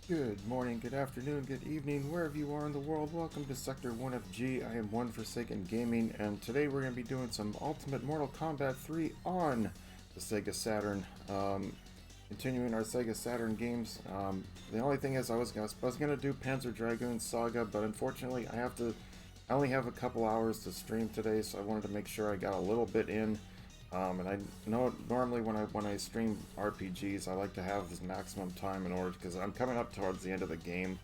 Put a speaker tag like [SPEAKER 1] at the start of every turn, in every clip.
[SPEAKER 1] Good morning, good afternoon, good evening, wherever you are in the world. Welcome to Sector 1FG. I am One Forsaken Gaming, and today we're going to be doing some Ultimate Mortal Kombat 3 on the Sega Saturn. Continuing our Sega Saturn games. The only thing is, I was going to do Panzer Dragoon Saga, but unfortunately, I only have a couple hours to stream today, so I wanted to make sure I got a little bit in. And I know normally when I stream RPGs, I like to have this maximum time in order, because I'm coming up towards the end of the game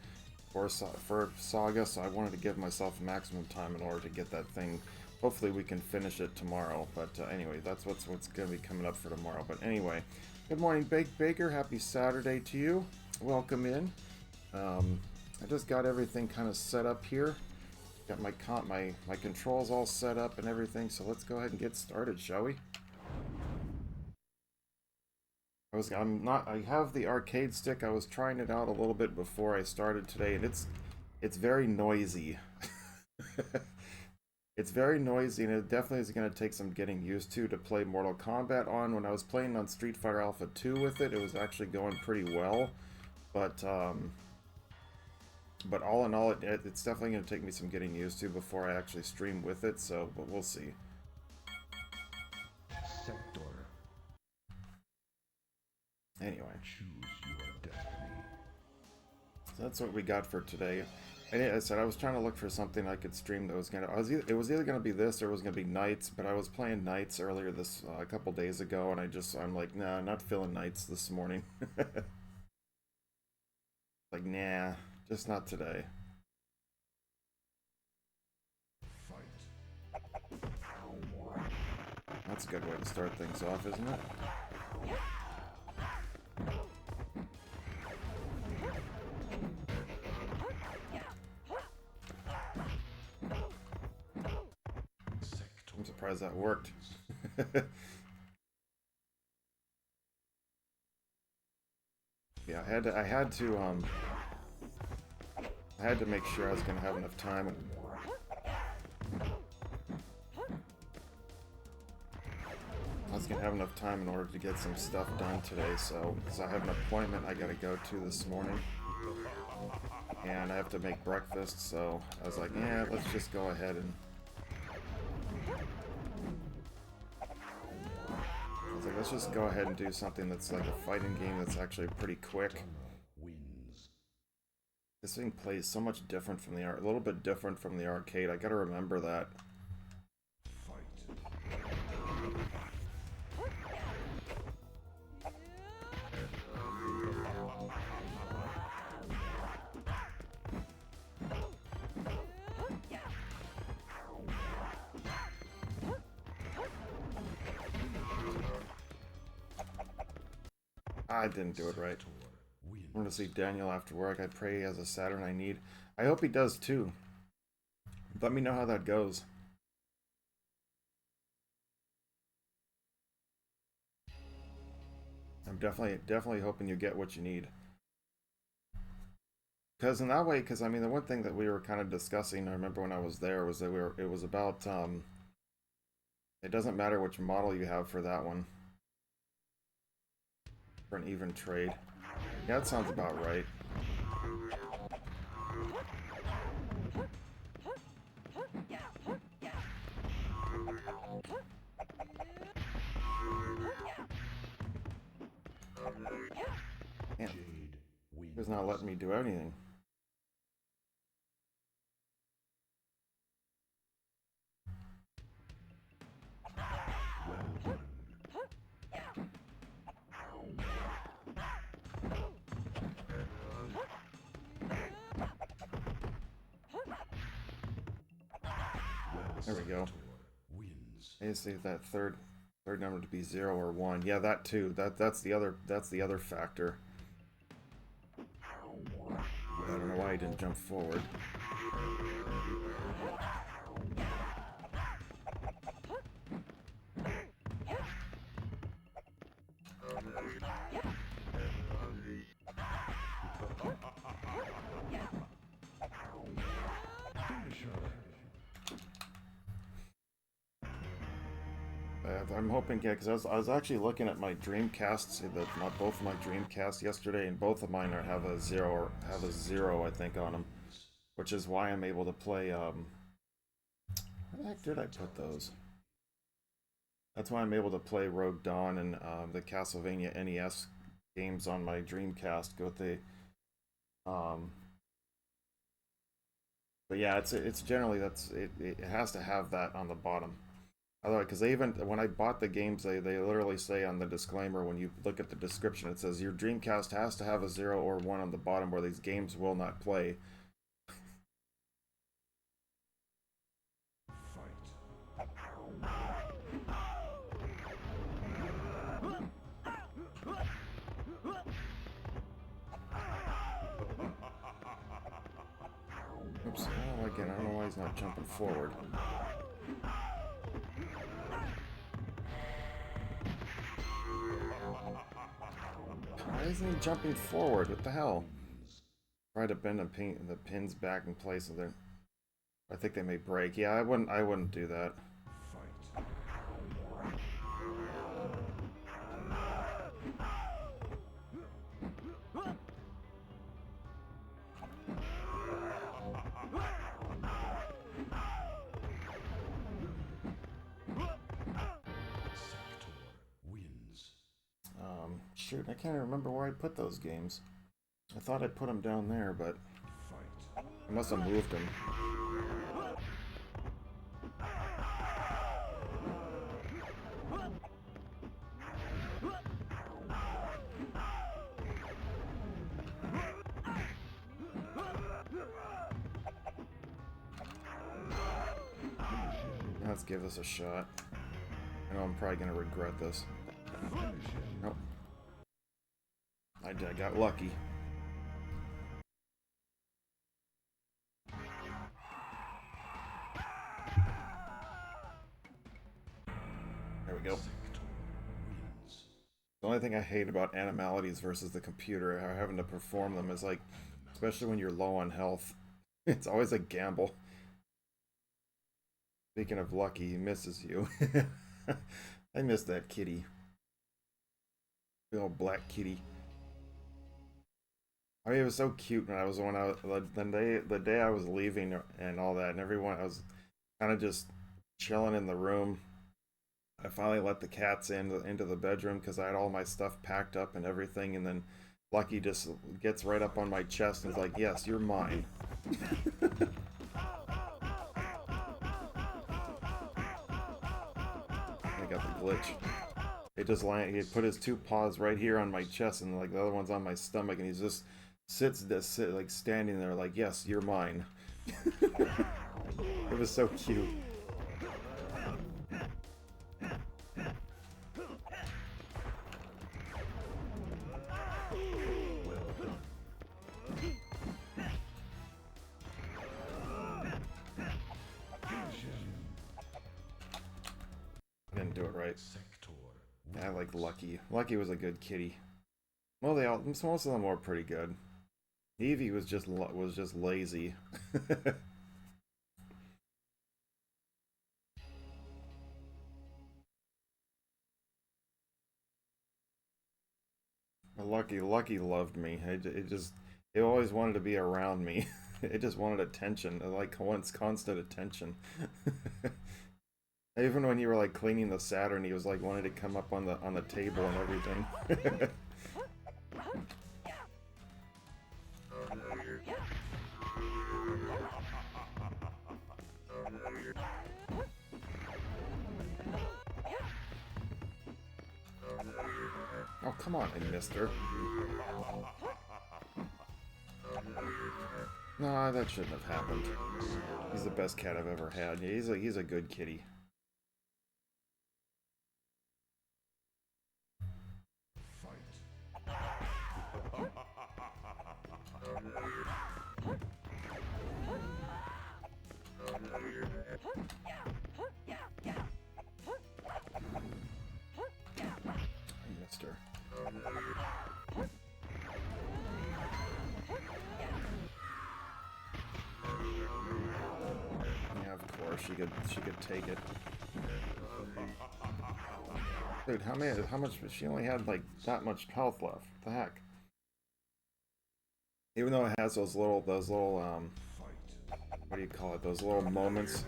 [SPEAKER 1] for Saga, so I wanted to give myself maximum time in order to get that thing. Hopefully we can finish it tomorrow, but anyway, that's what's going to be coming up for tomorrow. But anyway, good morning, Baker. Happy Saturday to you. Welcome in. I just got everything kind of set up here. Got my controls all set up and everything, so let's go ahead and get started, shall we? I have the arcade stick. I was trying it out a little bit before I started today, and it's very noisy. It's very noisy, and it definitely is going to take some getting used to play Mortal Kombat on. When I was playing on Street Fighter Alpha 2 with it, it was actually going pretty well, but all in all, it's definitely going to take me some getting used to before I actually stream with it, but we'll see.
[SPEAKER 2] Sector.
[SPEAKER 1] Anyway.
[SPEAKER 2] Choose your destiny.
[SPEAKER 1] So that's what we got for today. And I said I was trying to look for something I could stream that was going to... It was either going to be this or it was going to be Nights, but I was playing Nights earlier a couple days ago, and I'm like, nah, not feeling Nights this morning. Like, nah, just not today. That's a good way to start things off, isn't it? I'm surprised that worked. Yeah, I had to make sure I was gonna have enough time. I was gonna have enough time in order to get some stuff done today, so I have an appointment I gotta go to this morning, and I have to make breakfast. So I was like, yeah, let's just go ahead and. I was like, let's just go ahead and do something that's like a fighting game that's actually pretty quick. This thing plays so much different from a little bit different from the arcade. I gotta remember that. I didn't do it right. I'm gonna see Daniel after work. I pray he has a Saturn I need. I hope he does too. Let me know how that goes. I'm definitely hoping you get what you need. Because in that way, I mean, the one thing that we were kind of discussing, I remember when I was there, was that it was about, it doesn't matter which model you have for that one. For an even trade. Yeah, that sounds about right. Man, he's not letting me do anything. There we go. I just need that third number to be 0 or 1. Yeah, that too. That's the other factor. I don't know why he didn't jump forward. I'm hoping, yeah, because I was actually looking at my Dreamcasts, both of my Dreamcasts yesterday, and both of mine have a zero, I think, on them, which is why I'm able to play. Where the heck did I put those? That's why I'm able to play Rogue Dawn and the Castlevania NES games on my Dreamcast with the but yeah, it's generally it has to have that on the bottom. Otherwise, because they even when I bought the games, they literally say on the disclaimer when you look at the description, it says your Dreamcast has to have a 0 or 1 on the bottom, where these games will not play. Oops. Oh, again, I don't know why he's not jumping forward. Why isn't he jumping forward? What the hell? Try to bend the pins back in place of their. I think they may break. Yeah, I wouldn't do that. Shoot, I can't remember where I put those games. I thought I put them down there, but I must have moved them. Let's give this a shot. I know I'm probably going to regret this. Nope. I got lucky. There we go. The only thing I hate about animalities versus the computer, having to perform them, is like, especially when you're low on health, it's always a gamble. Speaking of lucky, he misses you. I miss that kitty. Big old black kitty. I mean, it was so cute when I was the day I was leaving and all that, and everyone I was kind of just chilling in the room. I finally let the cats into the bedroom because I had all my stuff packed up and everything, and then Lucky just gets right up on my chest and is like, "Yes, you're mine." I got the glitch. It just he put his two paws right here on my chest, and like the other one's on my stomach, and he just sits like standing there like, "Yes, you're mine." It was so cute. I didn't do it right. I like Lucky. Lucky was a good kitty. Well, most of them were pretty good. Evie was just lazy. Lucky loved me. It always wanted to be around me. It just wanted attention. It like wants constant attention. Even when you were like cleaning the Saturn, he was like wanted to come up on the table and everything. Oh, come on, I missed her. No, that shouldn't have happened. He's the best cat I've ever had. Yeah, he's a good kitty. I missed her. Yeah, of course she could take it. Dude, how much, she only had like that much health left. What the heck? Even though it has those little, what do you call it? Those little moments.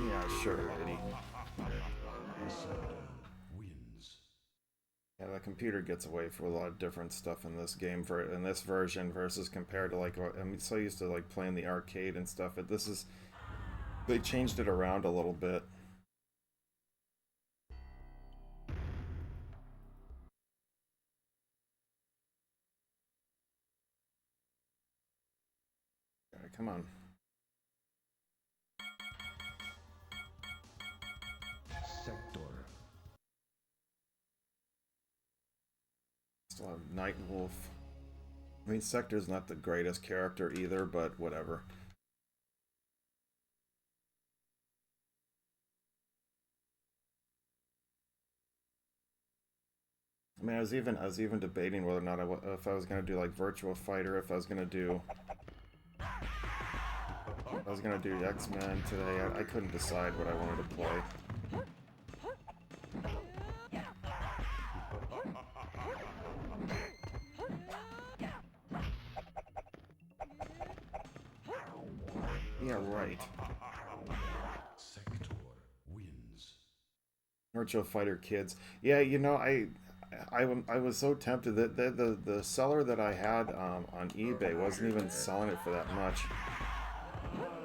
[SPEAKER 1] Yeah, sure, lady. Yeah, the computer gets away for a lot of different stuff in this game in this version versus compared to like I'm so used to like playing the arcade and stuff. This is they changed it around a little bit. All right, come on.
[SPEAKER 2] Sector.
[SPEAKER 1] Still have Night Wolf. I mean, Sector's not the greatest character either, but whatever. I mean, I was even debating whether or not if I was gonna do like Virtua Fighter, if I was gonna do X-Men today. I couldn't decide what I wanted to play. Yeah, right.
[SPEAKER 2] Sector wins.
[SPEAKER 1] Virtua Fighter Kids. Yeah, you know, I was so tempted that the seller that I had on eBay wasn't even selling it for that much.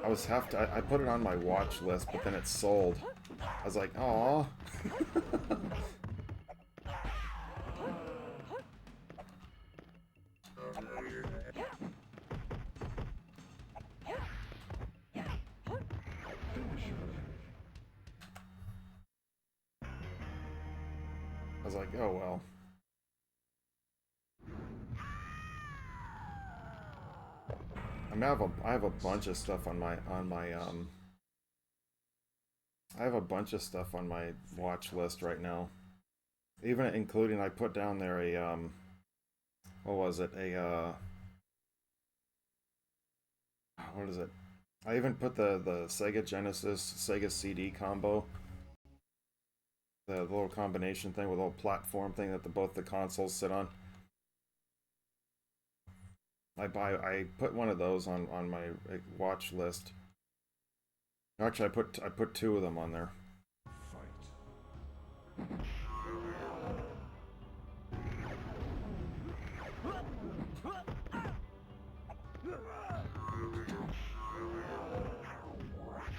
[SPEAKER 1] I put it on my watch list, but then it sold. I was like, "Aw." I was like, "Oh well." I mean, I have a bunch of stuff on my I have a bunch of stuff on my watch list right now. Even including I put down there a what was it? What is it? I even put the Sega Genesis Sega CD combo, the little combination thing with a little platform thing that both the consoles sit on. I put one of those on my watch list. Actually, I put two of them on there.
[SPEAKER 2] Fight.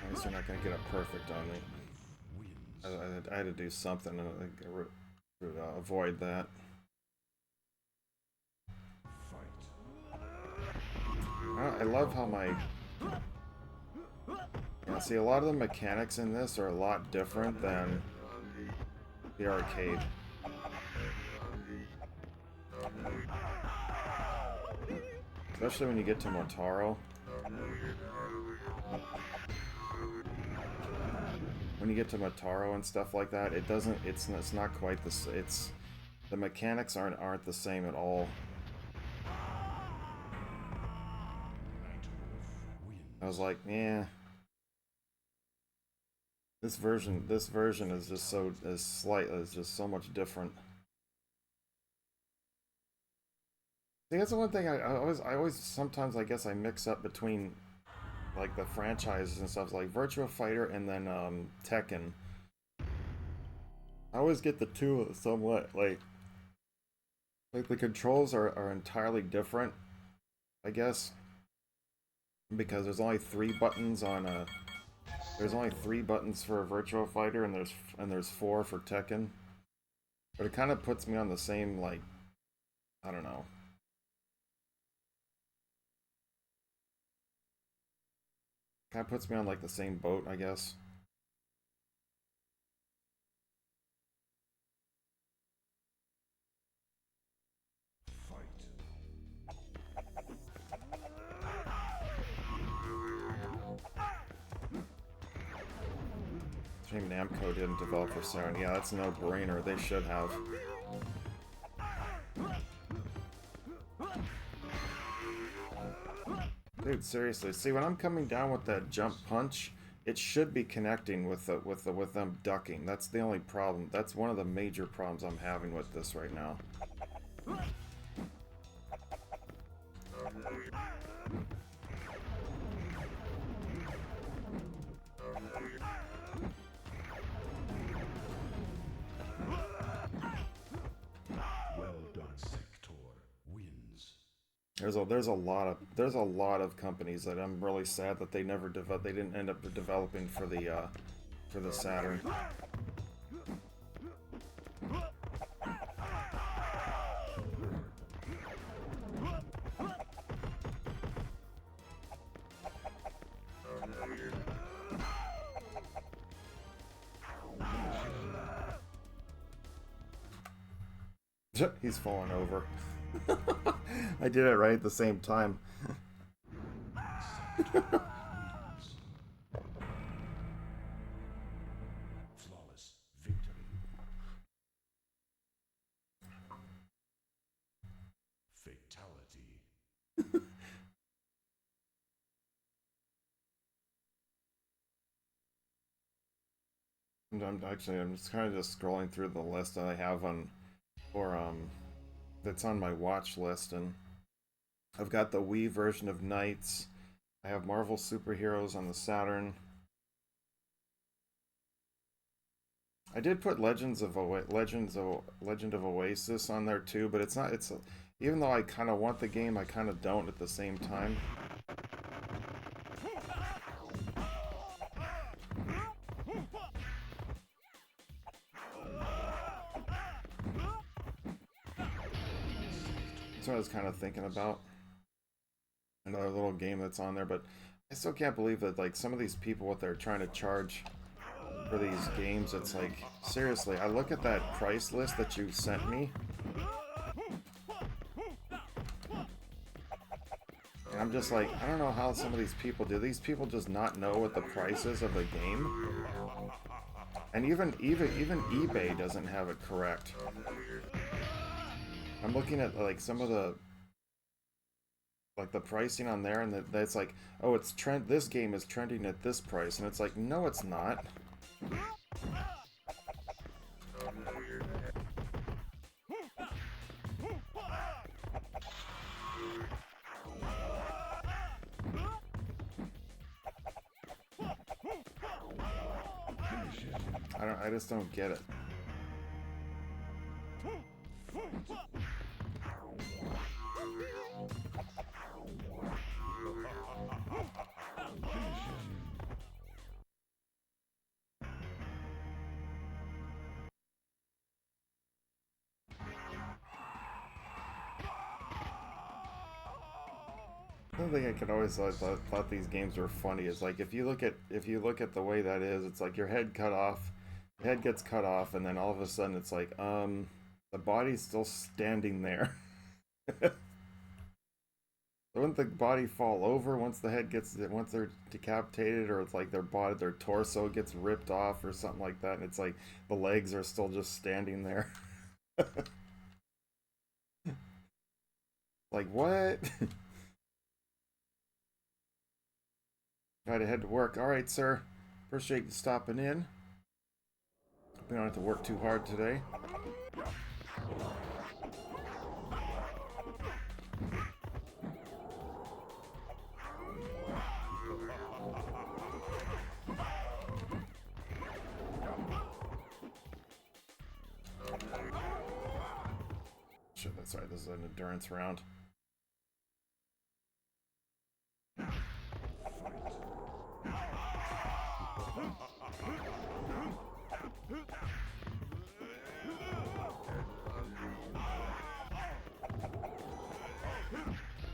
[SPEAKER 1] I guess you're not gonna get it perfect on me. I had to do something to avoid that.
[SPEAKER 2] Fight.
[SPEAKER 1] I love how my yeah. See, a lot of the mechanics in this are a lot different than the arcade. Especially when you get to Motaro. When you get to Motaro and stuff like that, it's not quite the mechanics aren't the same at all. I was like, yeah. This version is just is just so much different. See, that's the one thing I always sometimes I guess I mix up between like the franchises and stuff like Virtua Fighter and then Tekken. I always get the two somewhat like the controls are entirely different, I guess, because there's only three buttons for a Virtua Fighter and there's four for Tekken. But it kind of puts me on the same like I don't know. Kind of puts me on like the same boat, I guess.
[SPEAKER 2] Fight.
[SPEAKER 1] Shame Namco didn't develop for Saturn. Yeah, that's a no-brainer. They should have. Dude, seriously. See, when I'm coming down with that jump punch, it should be connecting with them ducking. That's the only problem. That's one of the major problems I'm having with this right now.
[SPEAKER 2] Well done, Sector. Wins.
[SPEAKER 1] There's a lot of companies that I'm really sad that they didn't end up developing for the Saturn. He's falling over. I did it right at the same time.
[SPEAKER 2] Flawless victory. Fatality.
[SPEAKER 1] I'm just kind of just scrolling through the list that I have on, or that's on my watch list, and I've got the Wii version of Knights. I have Marvel Superheroes on the Saturn. I did put Legend of Oasis on there too, but even though I kind of want the game, I kind of don't at the same time. That's what I was kind of thinking about. Another little game that's on there, but I still can't believe that, like, some of these people, what they're trying to charge for these games, it's like, seriously, I look at that price list that you sent me, and I'm just like, I don't know how some of these people do. These people just not know what the price is of the game? And even eBay doesn't have it correct. I'm looking at, like, some of the, like, the pricing on there, and that's like, oh, this game is trending at this price, and it's like, no, it's not. I just don't get it. One thing I could always thought these games were funny is, like, if you look at the way that is, it's like your head gets cut off, and then all of a sudden it's like, the body's still standing there. Wouldn't the body fall over once they're decapitated, or it's like their torso gets ripped off or something like that, and it's like the legs are still just standing there. Like, what? Gotta head to work. Alright, sir. Appreciate you stopping in. We don't have to work too hard today. Shit, that's right. This is an endurance round.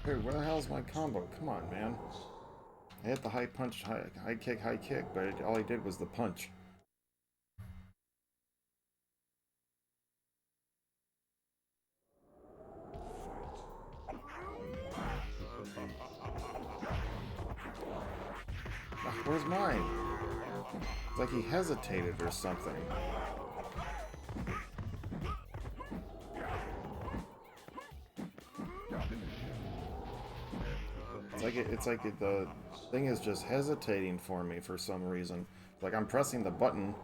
[SPEAKER 1] Dude, where the hell's my combo? Come on, man. I hit the high punch, high kick, but all he did was the punch. Where's mine? It's like he hesitated or something. It's like the thing is just hesitating for me for some reason. Like I'm pressing the button,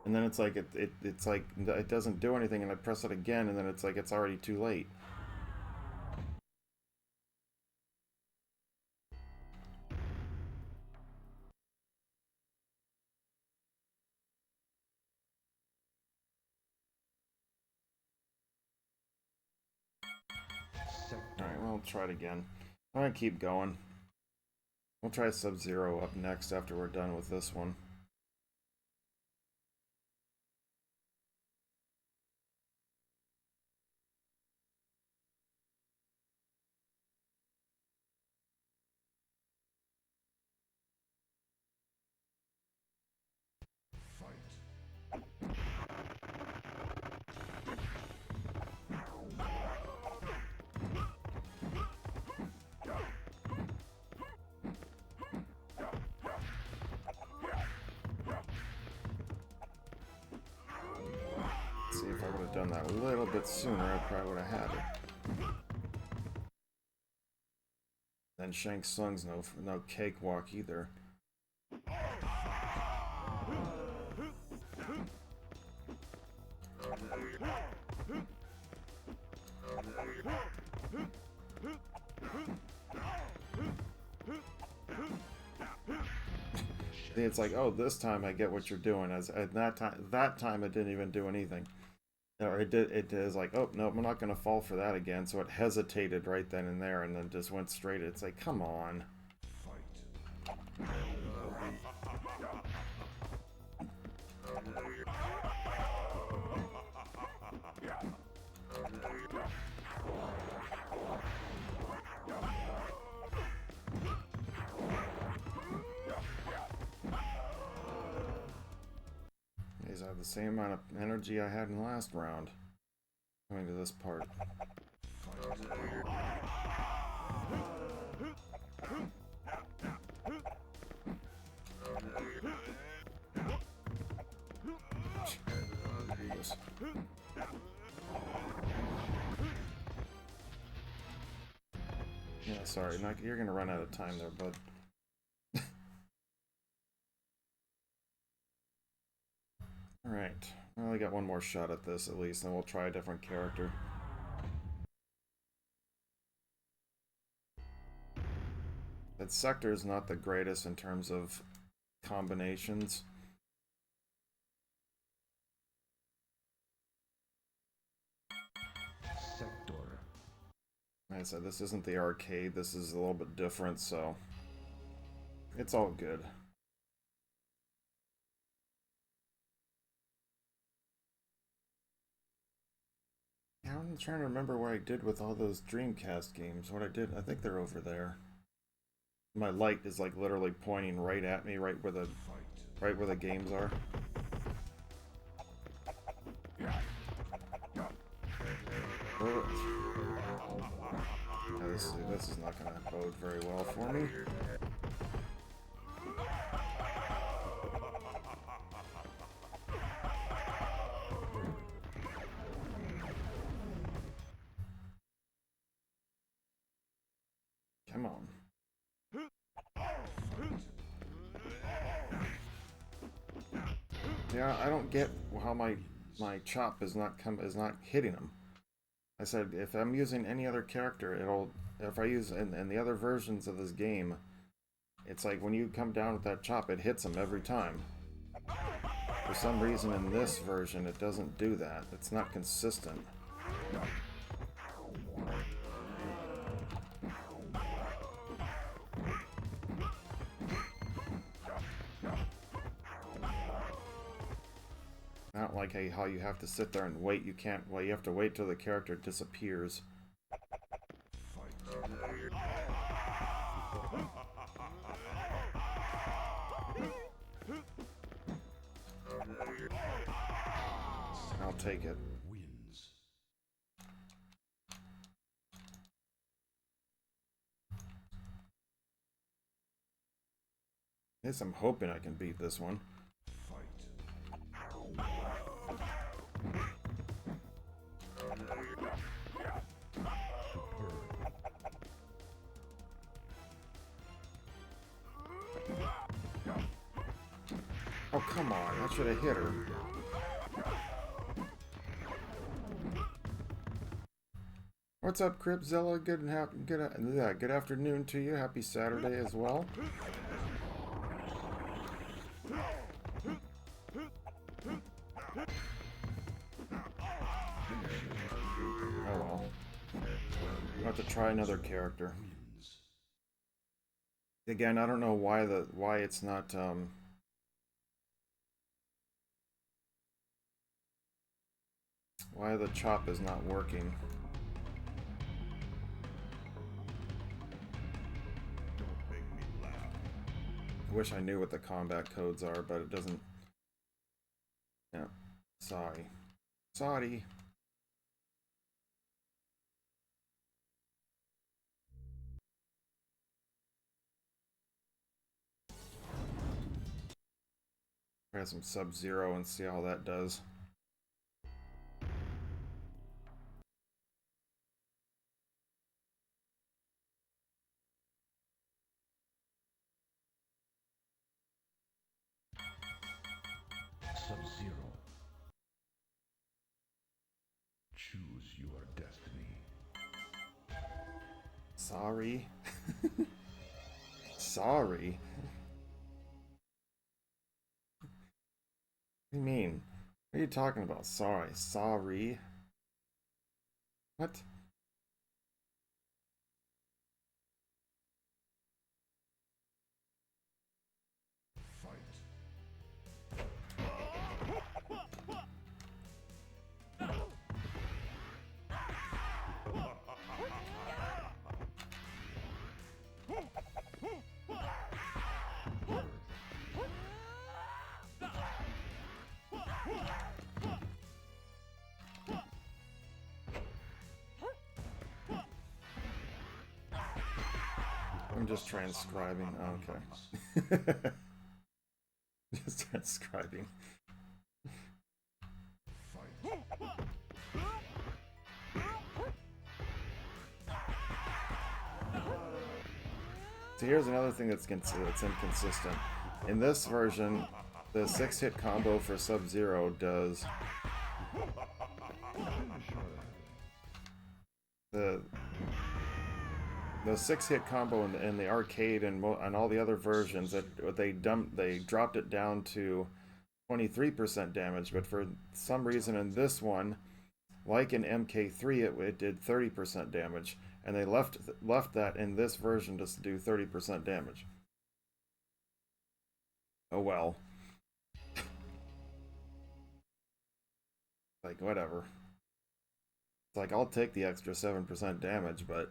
[SPEAKER 1] and then it's like it's like it doesn't do anything, and I press it again, and then it's like it's already too late. Alright, well, I'll try it again. I'm gonna keep going. We'll try Sub-Zero up next after we're done with this one. See, if I would have done that a little bit sooner, I probably would have had it. Then Shang Tsung's no cakewalk either. It's like, oh, this time I get what you're doing. As at that time it didn't even do anything. Or it did. It is like, oh no, I'm not gonna fall for that again. So it hesitated right then and there, and then just went straight. It's like, come on. I have the same amount of energy I had in the last round. Coming to this part. Yeah, sorry, you're gonna run out of time there, bud. Alright, well, I got one more shot at this at least, then we'll try a different character. That sector is not the greatest in terms of combinations.
[SPEAKER 2] Sector.
[SPEAKER 1] Like I said, this isn't the arcade, this is a little bit different, so it's all good. I'm trying to remember what I did with all those Dreamcast games. What I did, I think they're over there. My light is like literally pointing right at me, right where the games are. This is not going to bode very well for me. Come on. Yeah, I don't get how my chop is not hitting him. I said if I'm using any other character, if I use in the other versions of this game, it's like when you come down with that chop, it hits him every time. For some reason in this version, it doesn't do that. It's not consistent. Not like how you have to sit there and wait. You can't. Well, you have to wait till the character disappears. I'll take it.
[SPEAKER 2] Wins.
[SPEAKER 1] Yes, I'm hoping I can beat this one.
[SPEAKER 2] Fight.
[SPEAKER 1] Oh, come on. I should have hit her. What's up, Cripzilla? Good afternoon to you. Happy Saturday as well. Oh well. I'll have to try another character. Again, I don't know why it's not why the chop is not working. I wish I knew what the combat codes are, but it doesn't. Yeah. Sorry. Sorry. Try some Sub-Zero and see how that does.
[SPEAKER 2] Sub-Zero. Choose your destiny.
[SPEAKER 1] Sorry. Sorry. What do you mean? What are you talking about? Sorry. Sorry. What? I'm just transcribing. Oh, okay. Just transcribing. So here's another thing that's inconsistent. In this version, the 6-hit combo for Sub-Zero does the 6-hit combo in the arcade and all the other versions, that they dropped it down to 23% damage, but for some reason in this one, like in MK3, it did 30% damage, and they left that in this version just to do 30% damage. Oh well. Like, whatever. It's like, I'll take the extra 7% damage, but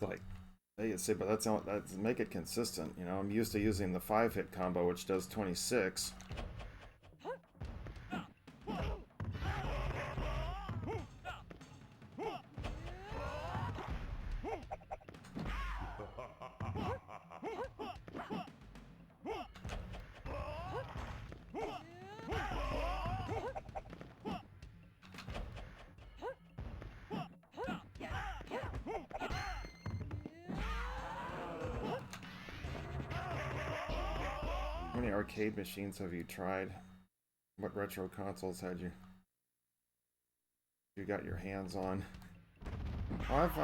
[SPEAKER 1] like, they say, but that's make it consistent. You know, I'm used to using the 5-hit combo, which does 26. How many arcade machines have you tried? What retro consoles had you got your hands on? I've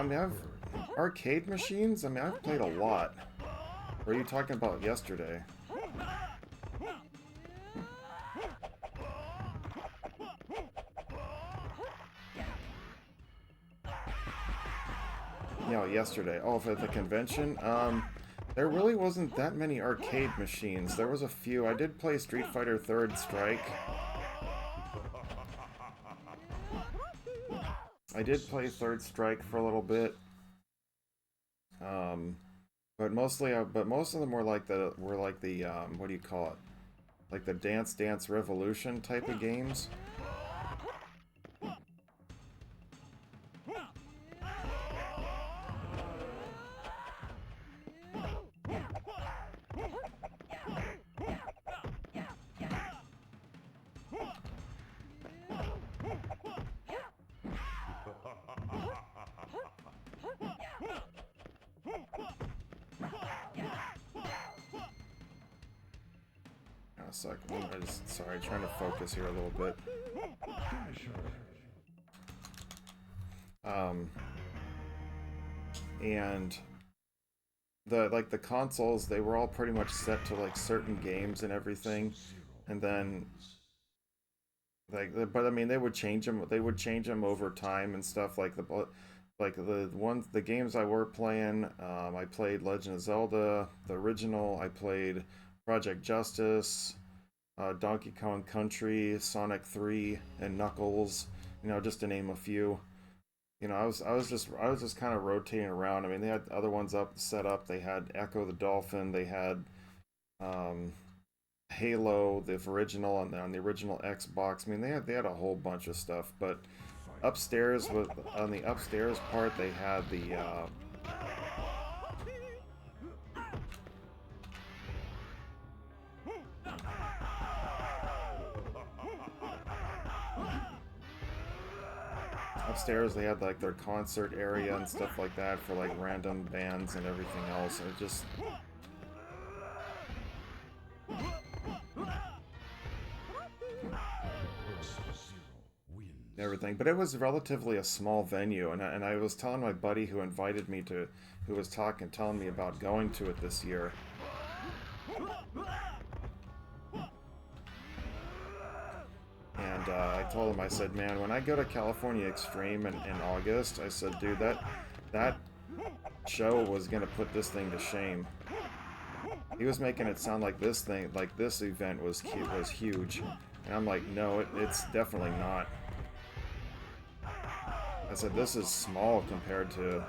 [SPEAKER 1] arcade machines? I mean, I've played a lot. What are you talking about yesterday? You know, yesterday. Oh, for the convention? There really wasn't that many arcade machines. There was a few. I did play Street Fighter Third Strike. I did play Third Strike for a little bit. But most of them were like the what do you call it? Like the Dance Dance Revolution type of games. sec. Sorry, trying to focus here a little bit. And the consoles, they were all pretty much set to like certain games and everything, and then but I mean they would change them. They would change them over time and stuff. The games I were playing. I played Legend of Zelda, the original. I played Project Justice, Donkey Kong Country, Sonic 3, and Knuckles. You know, just to name a few. You know, I was just kind of rotating around. I mean, they had other ones set up. They had Echo the Dolphin. They had um, Halo, the original on the original Xbox. I mean, they had a whole bunch of stuff. But upstairs, on the upstairs part, they had the upstairs they had like their concert area and stuff like that for like random bands and everything else. And it just everything, but it was relatively a small venue, and I was telling my buddy who invited me to, who was telling me about going to it this year. And I told him, I said, man, when I go to California Extreme in August, I said, dude, that show was gonna put this thing to shame. He was making it sound like this event was huge, and I'm like, no, it's definitely not. I said, this is small compared to...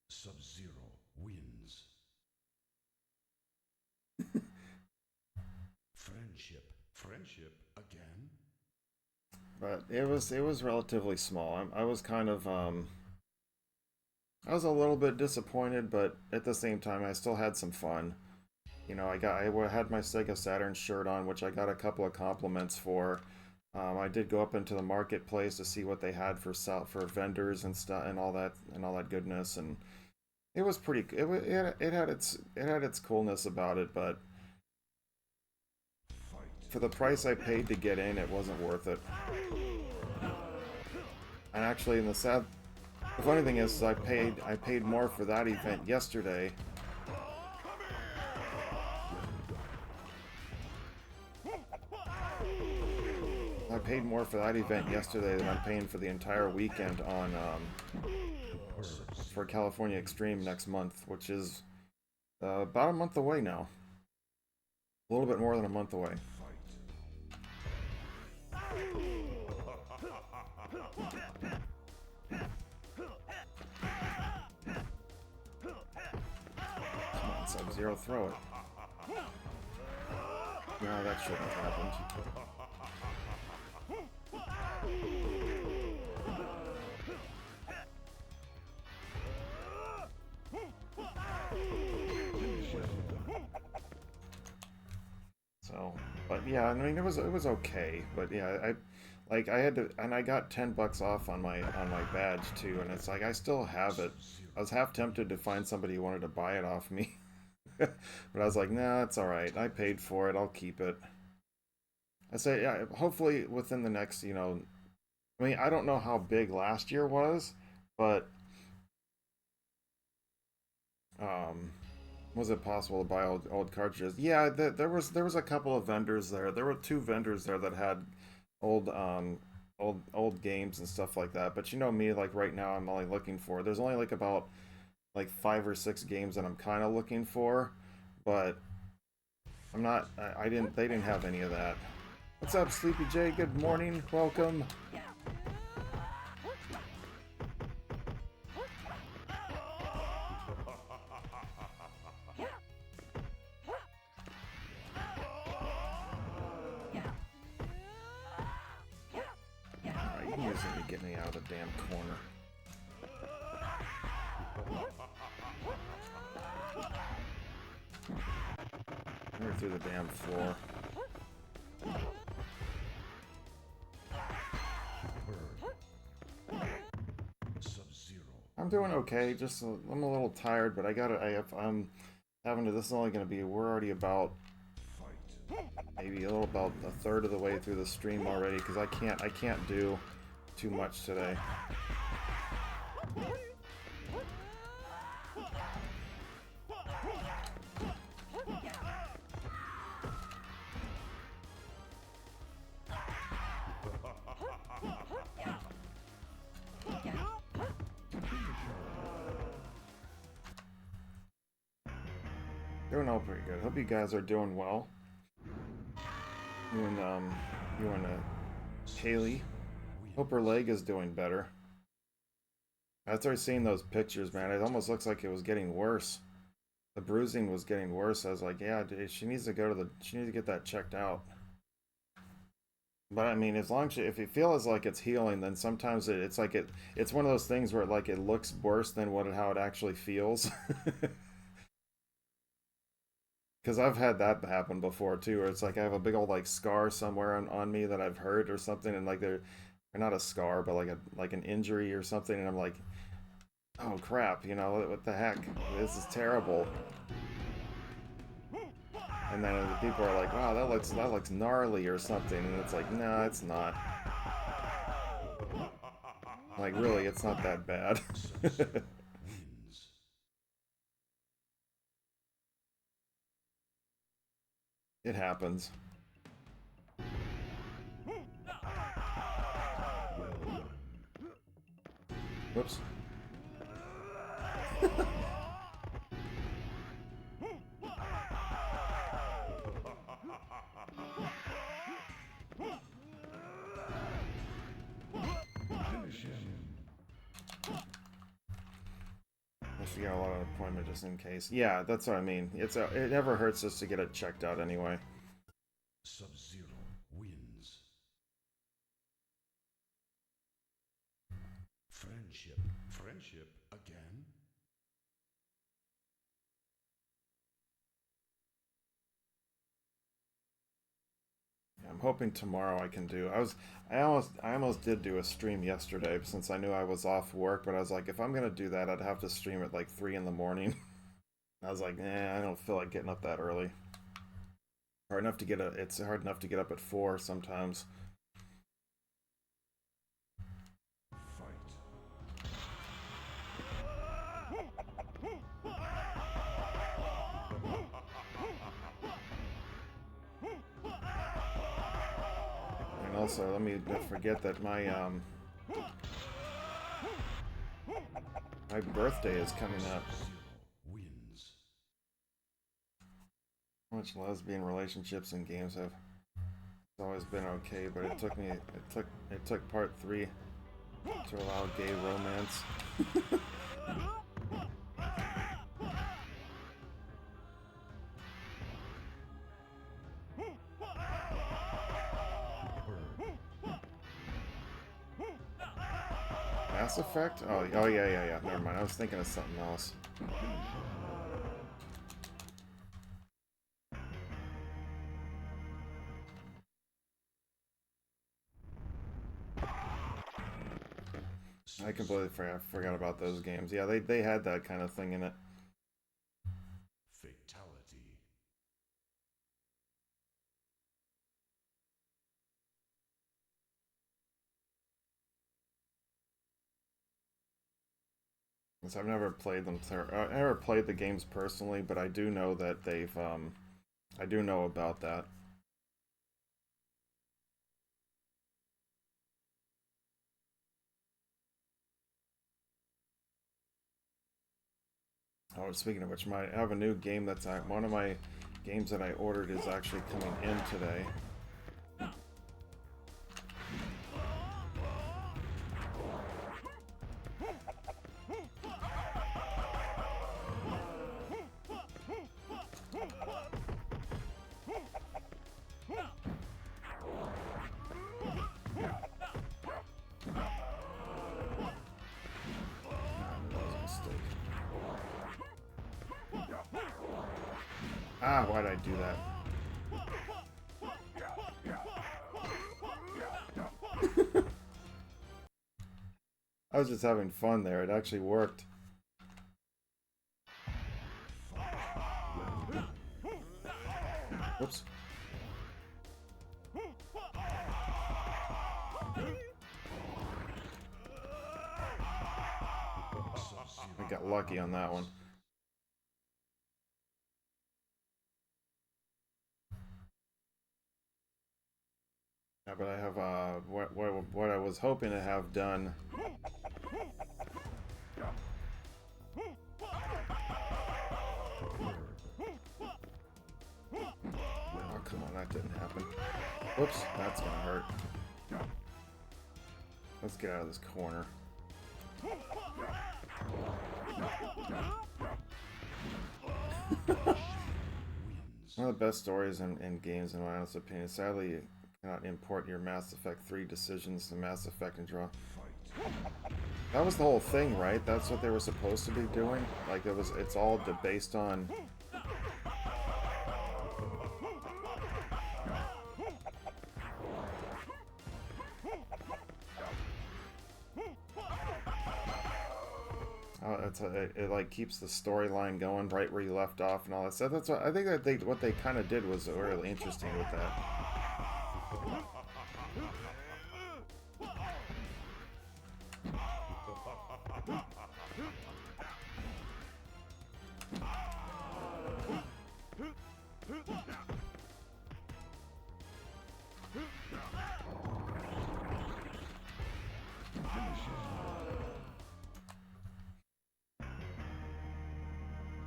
[SPEAKER 2] Sub-Zero wins. Friendship again.
[SPEAKER 1] But it was relatively small. I was kind of I was a little bit disappointed, but at the same time I still had some fun. You know, I had my Sega Saturn shirt on, which I got a couple of compliments for. I did go up into the marketplace to see what they had for vendors and stuff and all that goodness, and it was pretty. It had its coolness about it, but for the price I paid to get in, it wasn't worth it. And actually, the funny thing is I paid more for that event yesterday. I paid more for that event yesterday than I'm paying for the entire weekend on for California Extreme next month, which is about a month away now. A little bit more than a month away. Come on, Sub-Zero, throw it. No, that shouldn't have happened. So, but yeah, I mean it was okay, but yeah, I had to, and I got $10 off on my badge too, and it's like I still have it. I was half tempted to find somebody who wanted to buy it off me, but I was like, nah, it's all right. I paid for it. I'll keep it. I say, yeah, hopefully within the next, you know, I mean, I don't know how big last year was, but was it possible to buy old cartridges? Yeah, there was a couple of vendors there. There were two vendors there that had old old games and stuff like that. But you know me, like right now, I'm only looking for. There's only like about like 5 or 6 games that I'm kind of looking for, but I'm not. I didn't. They didn't have any of that. What's up, Sleepy J? Good morning. Welcome. Alright, you using to get me out of the damn corner. We're through the damn floor. I'm doing okay. Just I'm a little tired, but I'm having to. This is only going to be. We're already about maybe a little about a third of the way through the stream already because I can't do too much today. Doing all pretty good. Hope you guys are doing well. You and Haley. Hope her leg is doing better. I started seeing those pictures, man. It almost looks like it was getting worse. The bruising was getting worse. I was like, yeah, dude, she needs to get that checked out. But I mean, as long as if it feels like it's healing, then sometimes it's one of those things where it looks worse than how it actually feels. Because I've had that happen before too, where it's like I have a big old like scar somewhere on me that I've hurt or something, and like they're not a scar, but like an injury or something, and I'm like, oh crap, what the heck? This is terrible. And then the people are like, wow, that looks gnarly or something, and it's like, no, it's not. Like really, it's not that bad. It happens. Whoops. You got a lot of appointment just in case. Yeah, that's what I mean. It never hurts just to get it checked out anyway.
[SPEAKER 2] Sub-Zero wins. Friendship again.
[SPEAKER 1] I'm hoping tomorrow I can do. I almost did do a stream yesterday since I knew I was off work, but I was like, if I'm gonna do that, I'd have to stream at like 3 in the morning. I was like, I don't feel like getting up that early. It's hard enough to get up at 4 sometimes. And also, let me not forget that my birthday is coming up. How much lesbian relationships in games have always been okay, but it took part 3 to allow gay romance. Mass Effect? Oh yeah. Never mind. I was thinking of something else. I completely forgot about those games. Yeah, they had that kind of thing in it.
[SPEAKER 2] Fatality.
[SPEAKER 1] I've never played them. I never played the games personally, but I do know that they've. I do know about that. Oh, speaking of which, I have a new game one of my games that I ordered is actually coming in today. Ah, why'd I do that? I was just having fun there. It actually worked. Whoops. I got lucky on that one. Yeah, but I have what I was hoping to have done. Oh, come on, that didn't happen. Whoops, that's gonna hurt. Let's get out of this corner. One of the best stories in games, in my honest opinion. Sadly, you cannot import your Mass Effect 3 decisions to Mass Effect and draw. That was the whole thing, right? That's what they were supposed to be doing? Like, it's all based on... it like keeps the storyline going right where you left off and all that stuff. That's what I think that what they kind of did was really interesting with that.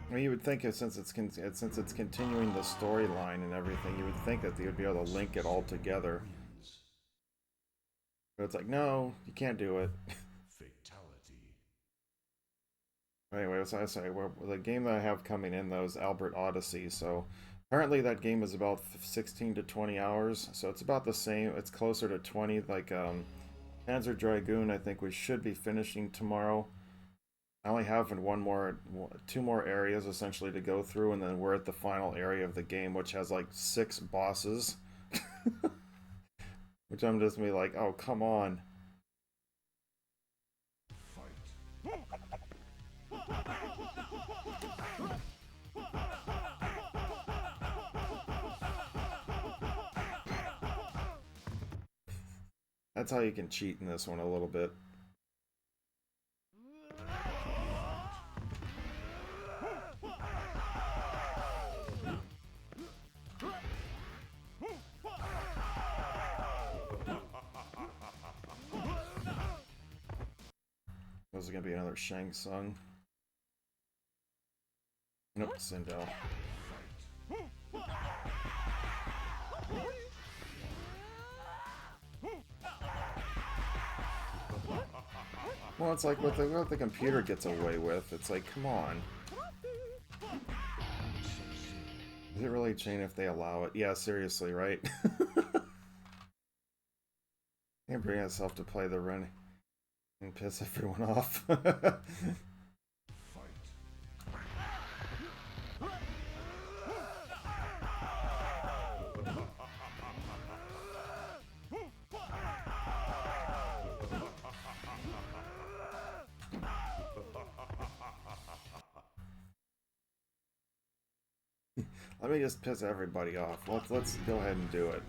[SPEAKER 1] I mean, you would think since it's continuing the storyline and everything, you would think that they would be able to link it all together. But it's like, no, you can't do it.
[SPEAKER 2] Fatality.
[SPEAKER 1] Anyway, so I say, the game that I have coming in though is Albert Odyssey. So apparently that game is about 16 to 20 hours. So it's about the same. It's closer to 20. Like Panzer Dragoon, I think we should be finishing tomorrow. I only have two more areas essentially to go through, and then we're at the final area of the game, which has like 6 bosses. Which I'm just be like, oh, come on. That's how you can cheat in this one a little bit. This is gonna be another Shang Tsung. Nope, Sindel. Well, it's like what the computer gets away with. It's like, come on. Is it really a chain if they allow it? Yeah, seriously, right? Can't bring itself to play the run and piss everyone off. Let me just piss everybody off. Let's go ahead and do it.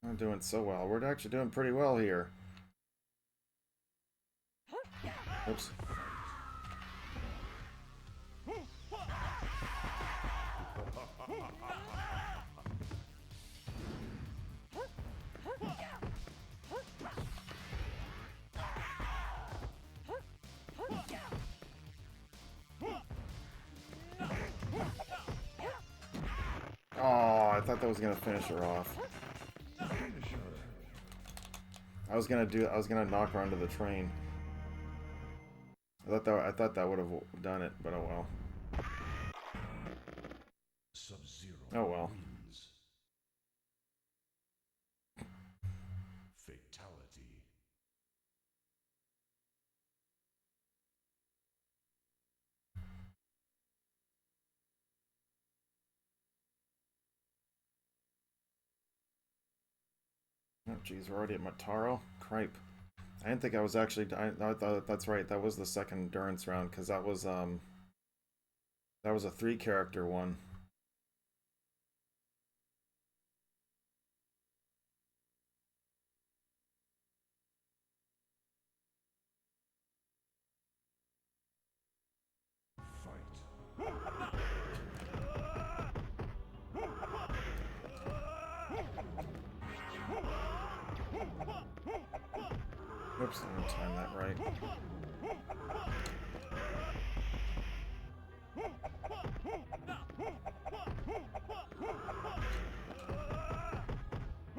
[SPEAKER 1] I'm doing so well. We're actually doing pretty well here. Oops. Oh, I thought that was gonna finish her off. I was gonna knock her onto the train. I thought that would have done it, but oh well.
[SPEAKER 2] Sub-Zero.
[SPEAKER 1] Oh well.
[SPEAKER 2] Wins. Fatality.
[SPEAKER 1] geez, we're already at Motaro? Cripe. I didn't think I was actually... I thought that's right, that was the second endurance round, because that was a 3-character one. Oops, I didn't time that right.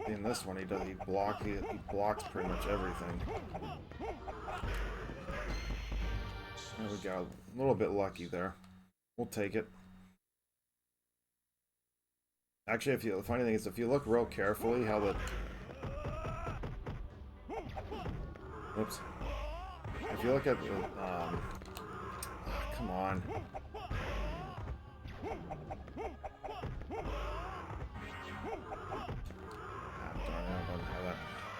[SPEAKER 1] In this one, he blocks pretty much everything. There we go. A little bit lucky there. We'll take it. Actually, the funny thing is, if you look real carefully, how the... Oops. If you look at the... come on.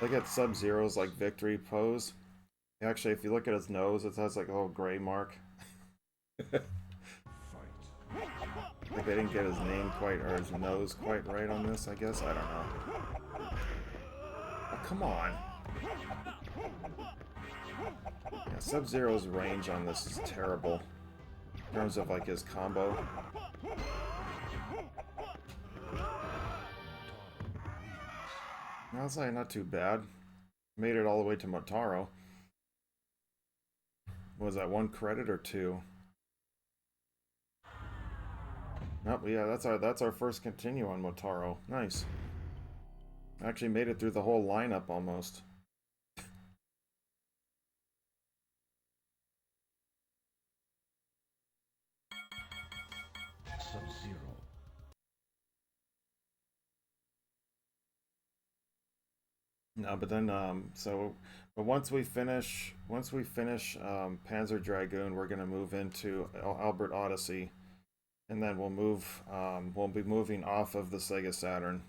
[SPEAKER 1] Look at Sub-Zero's like victory pose. Actually, if you look at his nose, it has like a little gray mark. Like they didn't get his name quite, or his nose quite right on this, I guess. I don't know. Oh, come on. Yeah, Sub-Zero's range on this is terrible. In terms of like his combo. That's like not too bad. Made it all the way to Motaro. Was that 1 credit or 2? Nope, yeah, that's our first continue on Motaro. Nice. Actually made it through the whole lineup almost.
[SPEAKER 2] Sub-Zero.
[SPEAKER 1] No, but then but once we finish Panzer Dragoon, we're gonna move into Albert Odyssey, and then we'll be moving off of the Sega Saturn.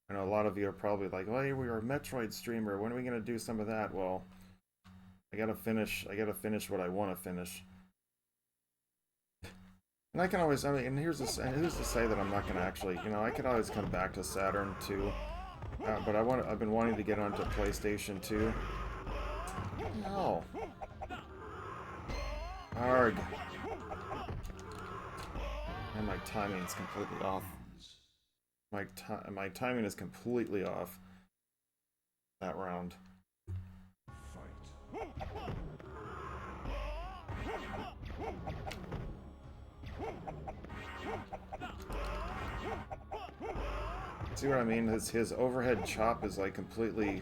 [SPEAKER 1] I know a lot of you are probably like, "Well, hey, we are a Metroid streamer. When are we gonna do some of that?" Well, I gotta finish what I want to finish. And I can always, I mean, and who's to say that I'm not gonna actually, I could always come back to Saturn too. But I've been wanting to get onto PlayStation 2. No. Arg. And my timing is completely off. My timing is completely off. That round. See what I mean? His overhead chop is like completely...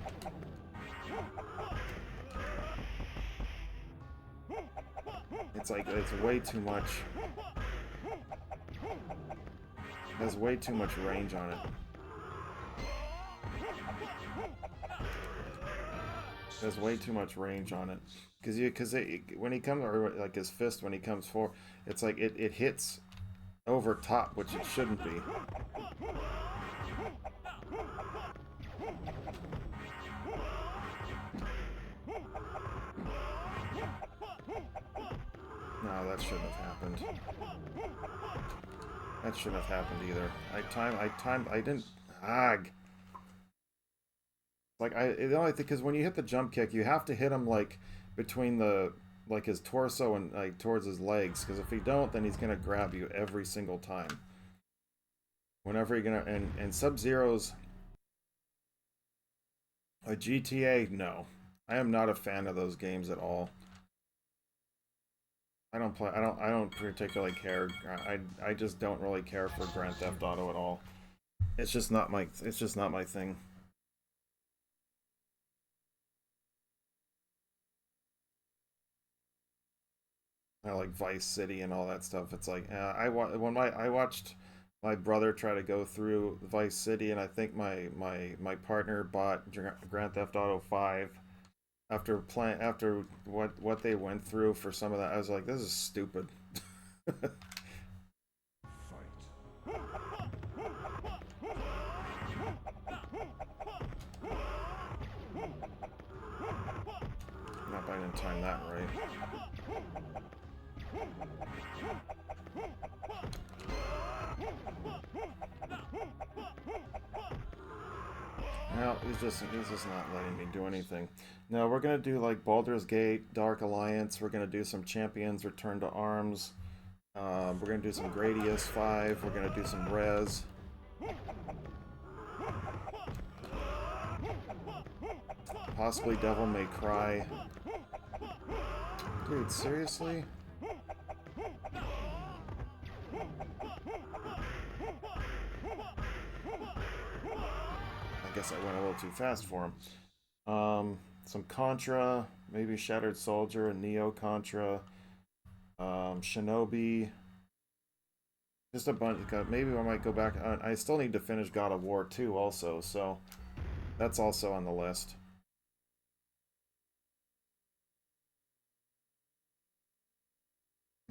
[SPEAKER 1] It's like, it's way too much. It has way too much range on it. It has way too much range on it. Because when he comes, or like his fist, when he comes forward, it's like it hits over top, which it shouldn't be. No, that shouldn't have happened. That shouldn't have happened either. I didn't... Ag! Like, the only thing, because when you hit the jump kick, you have to hit him, like, between the, like, his torso and, like, towards his legs, because if you don't, then he's gonna grab you every single time. Whenever you're gonna... And Sub-Zero's... A GTA? No. I am not a fan of those games at all. I don't particularly care. I just don't really care for Grand Theft Auto at all. It's just not my thing. I like Vice City and all that stuff. It's like I watched my brother try to go through Vice City, and I think my partner bought Grand Theft Auto 5. After what they went through for some of that, I was like, this is stupid. didn't time that right. Well, he's just not letting me do anything. No, we're gonna do like Baldur's Gate, Dark Alliance. We're gonna do some Champions Return to Arms. We're gonna do some Gradius 5. We're gonna do some Res. Possibly Devil May Cry. Dude, seriously? I guess I went a little too fast for him. Some Contra, maybe Shattered Soldier, Neo Contra, Shinobi. Just a bunch. Maybe I might go back. I still need to finish God of War 2 also, so that's also on the list.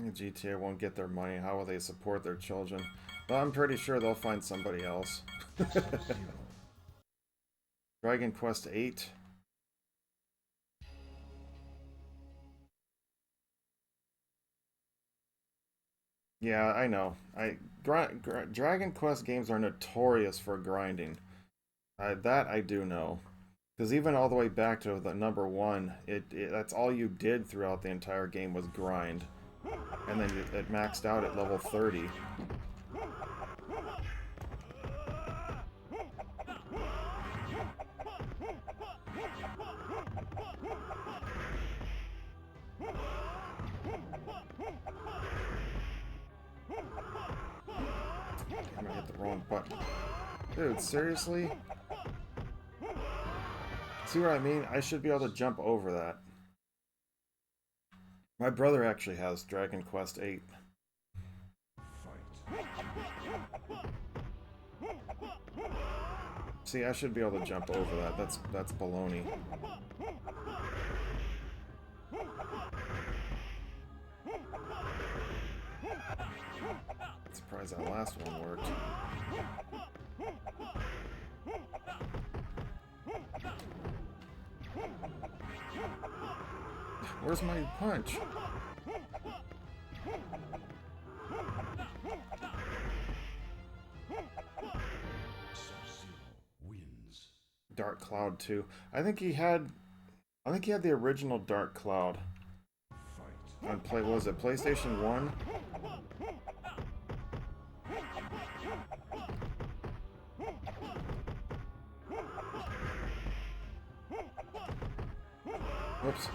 [SPEAKER 1] GTA won't get their money. How will they support their children? Well, I'm pretty sure they'll find somebody else. Dragon Quest 8. Yeah, I know. Dragon Quest games are notorious for grinding. That I do know. Because even all the way back to the number 1, that's all you did throughout the entire game was grind. And then it maxed out at level 30. I'm gonna hit the wrong button. Dude, seriously? See what I mean? I should be able to jump over that. My brother actually has Dragon Quest 8. See, I should be able to jump over that. That's baloney. Surprised that last one worked. Where's my punch?
[SPEAKER 2] Sub-Zero wins.
[SPEAKER 1] Dark Cloud 2. I think he had the original Dark Cloud. On was it PlayStation 1? Whoops.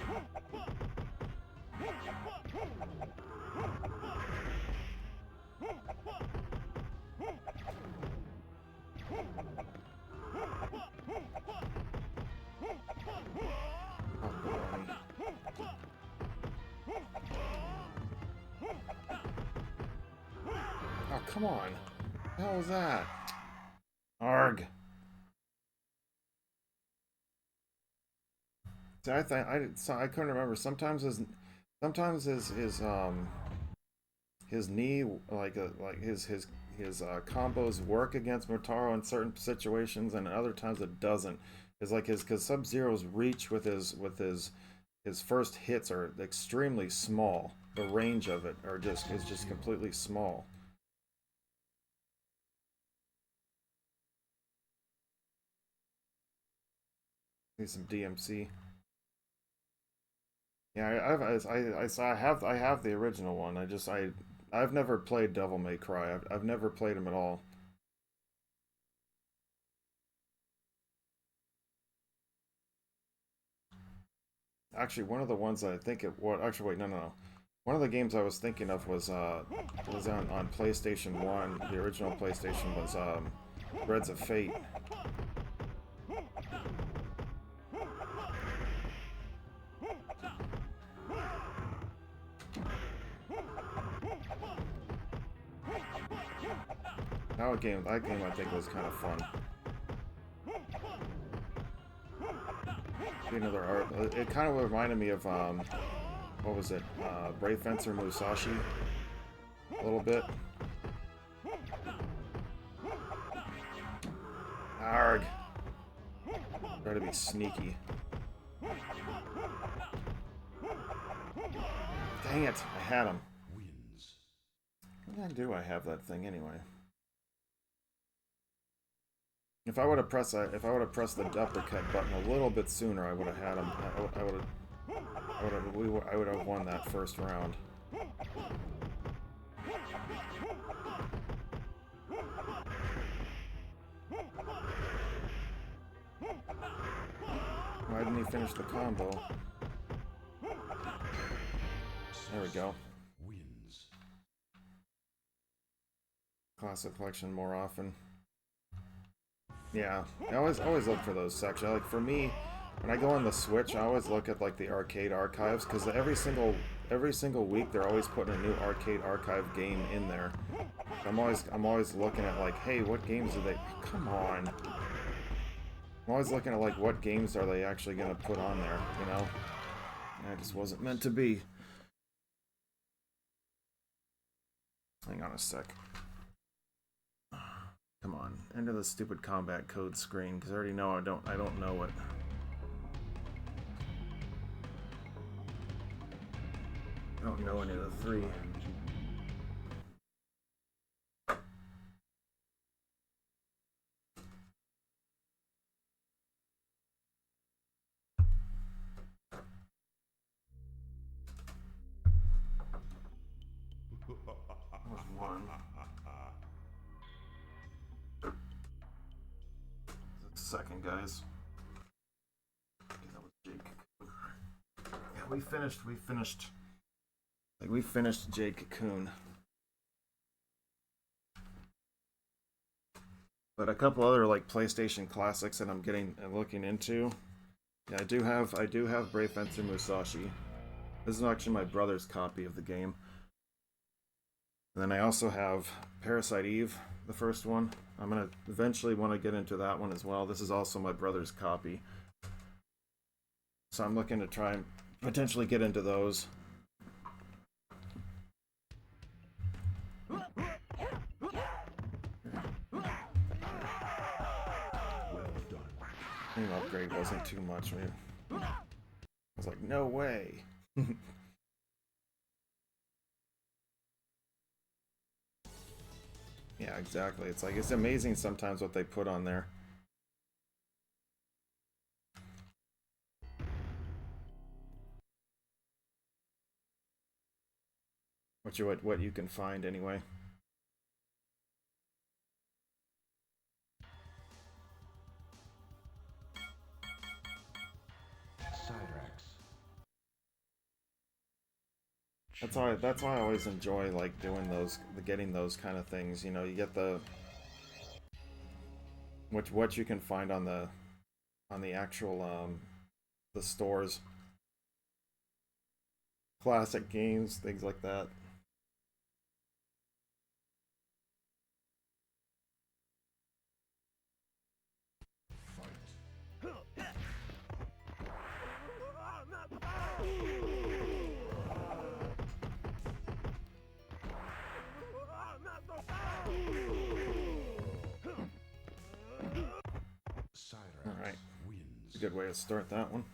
[SPEAKER 1] Oh, come on. What the hell was that? Arg. See, I couldn't remember. Sometimes his knee like his combos work against Motaro in certain situations, and other times it doesn't. It's like because Sub-Zero's reach with his first hits are extremely small. The range of it is just completely small. Need some DMC. Yeah, I have the original one. I've never played Devil May Cry. I've never played him at all. Actually, one of the ones that I think it what actually wait, no. One of the games I was thinking of was on PlayStation 1. The original PlayStation was Threads of Fate. That game I think was kind of fun. Another art. It kind of reminded me of what was it? Brave Fencer Musashi. A little bit. Arg. Try to be sneaky. Dang it, I had him.
[SPEAKER 2] Wins.
[SPEAKER 1] When do I have that thing anyway? If I would have pressed the uppercut button a little bit sooner, I would have had him. I would have won that first round. Why didn't he finish the combo? There we go.
[SPEAKER 2] Wins.
[SPEAKER 1] Classic collection more often. Yeah, I always look for those sections. Like for me, when I go on the Switch, I always look at like the arcade archives because every single week they're always putting a new arcade archive game in there. I'm always looking at like, hey, what games are they? Come on. I'm always looking at like what games are they actually gonna put on there, you know? That just wasn't meant to be. Hang on a sec. Come on, enter the stupid combat code screen because I already know I don't know it. I don't know any of the three. That was one. Second, guys. Okay, that was Jake. Yeah, we finished. Like, we finished Jake Cocoon. But a couple other, like, PlayStation classics that I'm looking into. Yeah, I do have Brave Fencer Musashi. This is actually my brother's copy of the game. And then I also have Parasite Eve, the first one. I'm gonna eventually want to get into that one as well. This is also my brother's copy. So I'm looking to try and potentially get into those. Well done. Name upgrade wasn't too much, man. I was like, no way. Yeah, exactly. It's like, it's amazing sometimes what they put on there. What you can find anyway. That's why I always enjoy like doing those, getting those kind of things. You know, you get the what you can find on the actual the stores, classic games, things like that. Alright, a good way to start that one.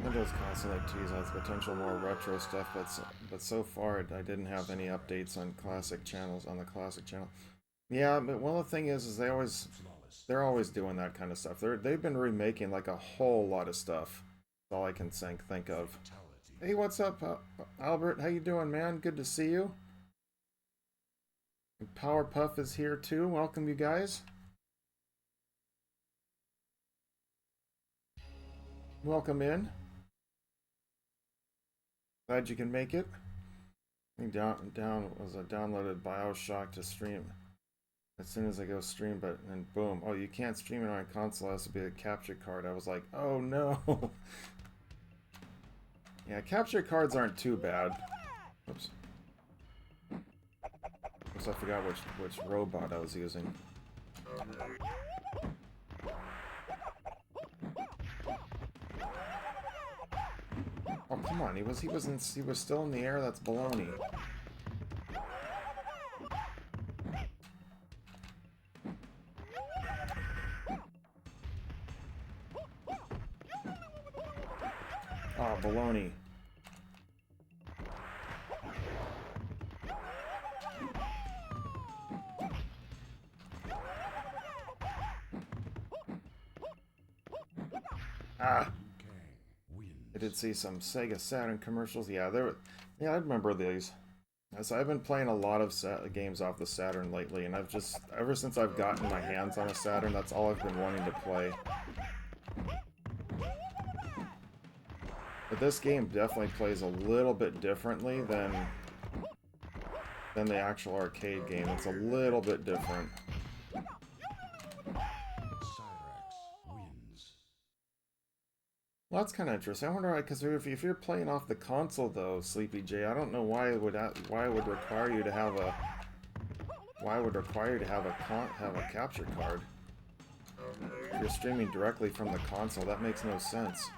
[SPEAKER 1] Windows constantly tease out potential more retro stuff, but so far I didn't have any updates on classic channels on the classic channel. Yeah, but one of the thing is they're always doing that kind of stuff. They've been remaking like a whole lot of stuff. That's all I can think of. Hey, what's up, Albert? How you doing, man? Good to see you. Powerpuff is here too. Welcome, you guys. Welcome in. Glad you can make it. I downloaded BioShock to stream. As soon as I go stream, but then boom. Oh, you can't stream it on a console. It has to be a capture card. I was like, oh no. Yeah, capture cards aren't too bad. Oops. Oops, I forgot which robot I was using. come on, he was still in the air. That's baloney. Oh, baloney. Ah. I did see some Sega Saturn commercials. Yeah, yeah, I remember these. So I've been playing a lot of games off the Saturn lately, and ever since I've gotten my hands on a Saturn, that's all I've been wanting to play. But this game definitely plays a little bit differently than the actual arcade game. It's a little bit different. Well, that's kind of interesting. I wonder, because if you're playing off the console, though, Sleepy J, I don't know why it would require you to have a capture card. If you're streaming directly from the console, that makes no sense.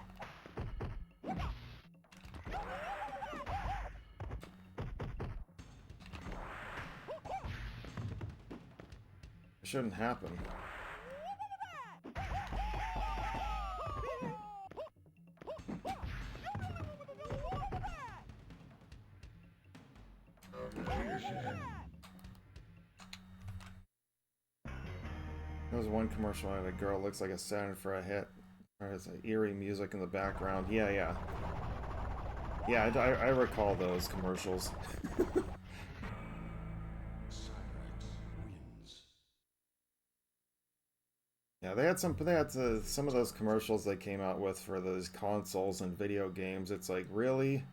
[SPEAKER 1] It shouldn't happen. There was one commercial where a girl looks like a Saturn for a hit. There's eerie music in the background. Yeah. Yeah, I recall those commercials. Yeah, they had some of those commercials they came out with for those consoles and video games. It's like, really?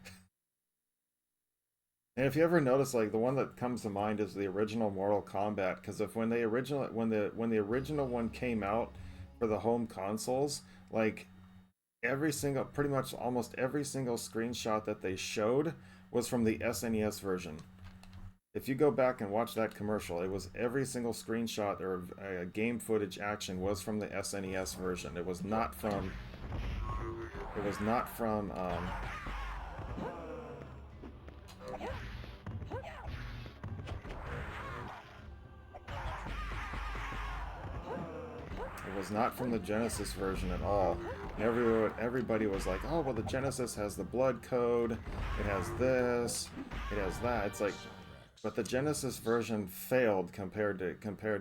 [SPEAKER 1] And if you ever notice, like, the one that comes to mind is the original Mortal Kombat, because when the original one came out for the home consoles, like pretty much almost every single screenshot that they showed was from the SNES version. If you go back and watch that commercial, it was every single screenshot or game footage action was from the SNES version. It was not from. It was not from. It was not from the Genesis version at all. And everybody was like, "Oh, well, the Genesis has the blood code. It has this. It has that." It's like, but the Genesis version failed compared to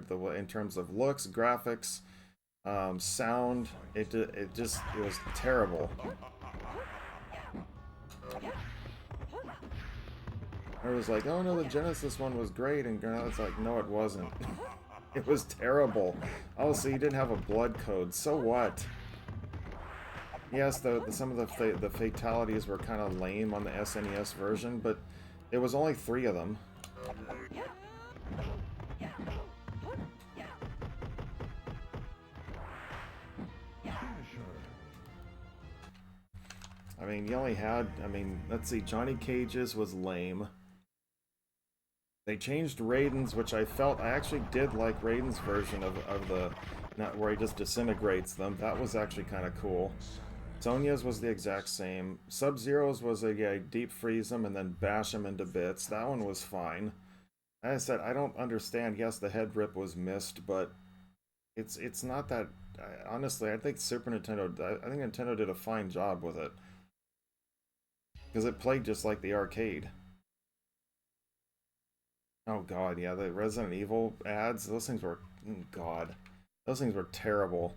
[SPEAKER 1] the in terms of looks, graphics, sound. It was terrible. I was like, "Oh no, the Genesis one was great," and it's like, "No, it wasn't." It was terrible. Oh, so you didn't have a blood code. So what? Yes, some of the fatalities were kind of lame on the SNES version, but it was only 3 of them. I mean, you only had, let's see, Johnny Cage's was lame. They changed Raiden's, which I actually did like Raiden's version of the, not where he just disintegrates them. That was actually kind of cool. Sonya's was the exact same. Sub-Zero's was a deep freeze them and then bash them into bits. That one was fine. As I said, I don't understand. Yes, the head rip was missed, but it's not that. Honestly, I think I think Nintendo did a fine job with it because it played just like the arcade. Oh god, yeah, the Resident Evil ads, those things were, god, those things were terrible.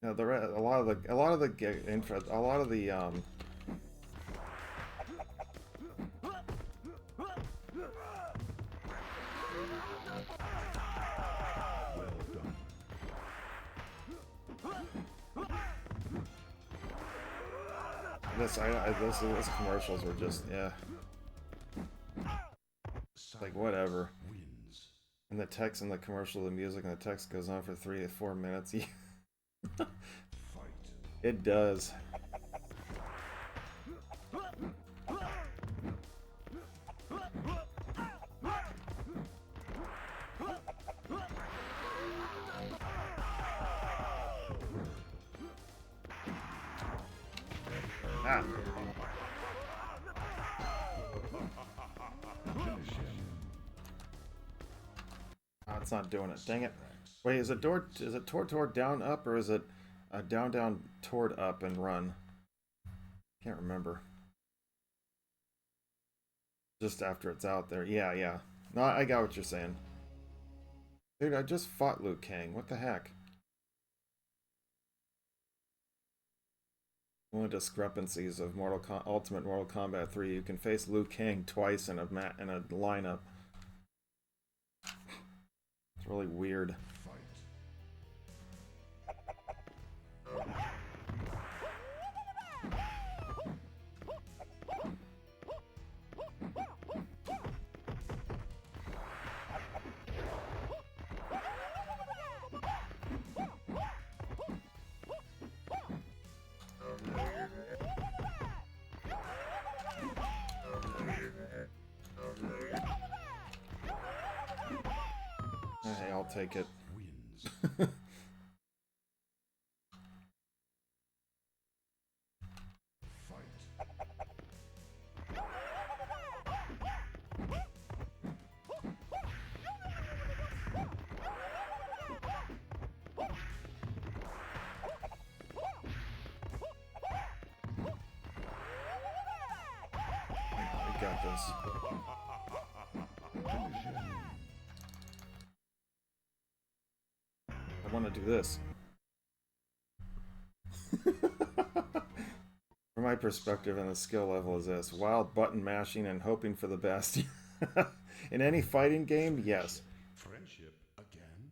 [SPEAKER 1] You know, a lot of the those commercials were just, yeah, like whatever. And the text in the commercial, the music and the text goes on for 3 to 4 minutes. It does. Ah. Oh, it's not doing it. Dang it. Wait, is it toward down up, or is it down toward up and run? Can't remember. Just after it's out there. Yeah, yeah. No, I got what you're saying. Dude, I just fought Liu Kang. What the heck? One of the discrepancies of Ultimate Mortal Kombat 3. You can face Liu Kang twice in a lineup. It's really weird. Hey, I'll take it.
[SPEAKER 2] Wins.
[SPEAKER 1] We got this. I want to do this. From my perspective and the skill level is this. Wild button mashing and hoping for the best. In any fighting game, yes.
[SPEAKER 2] Friendship again.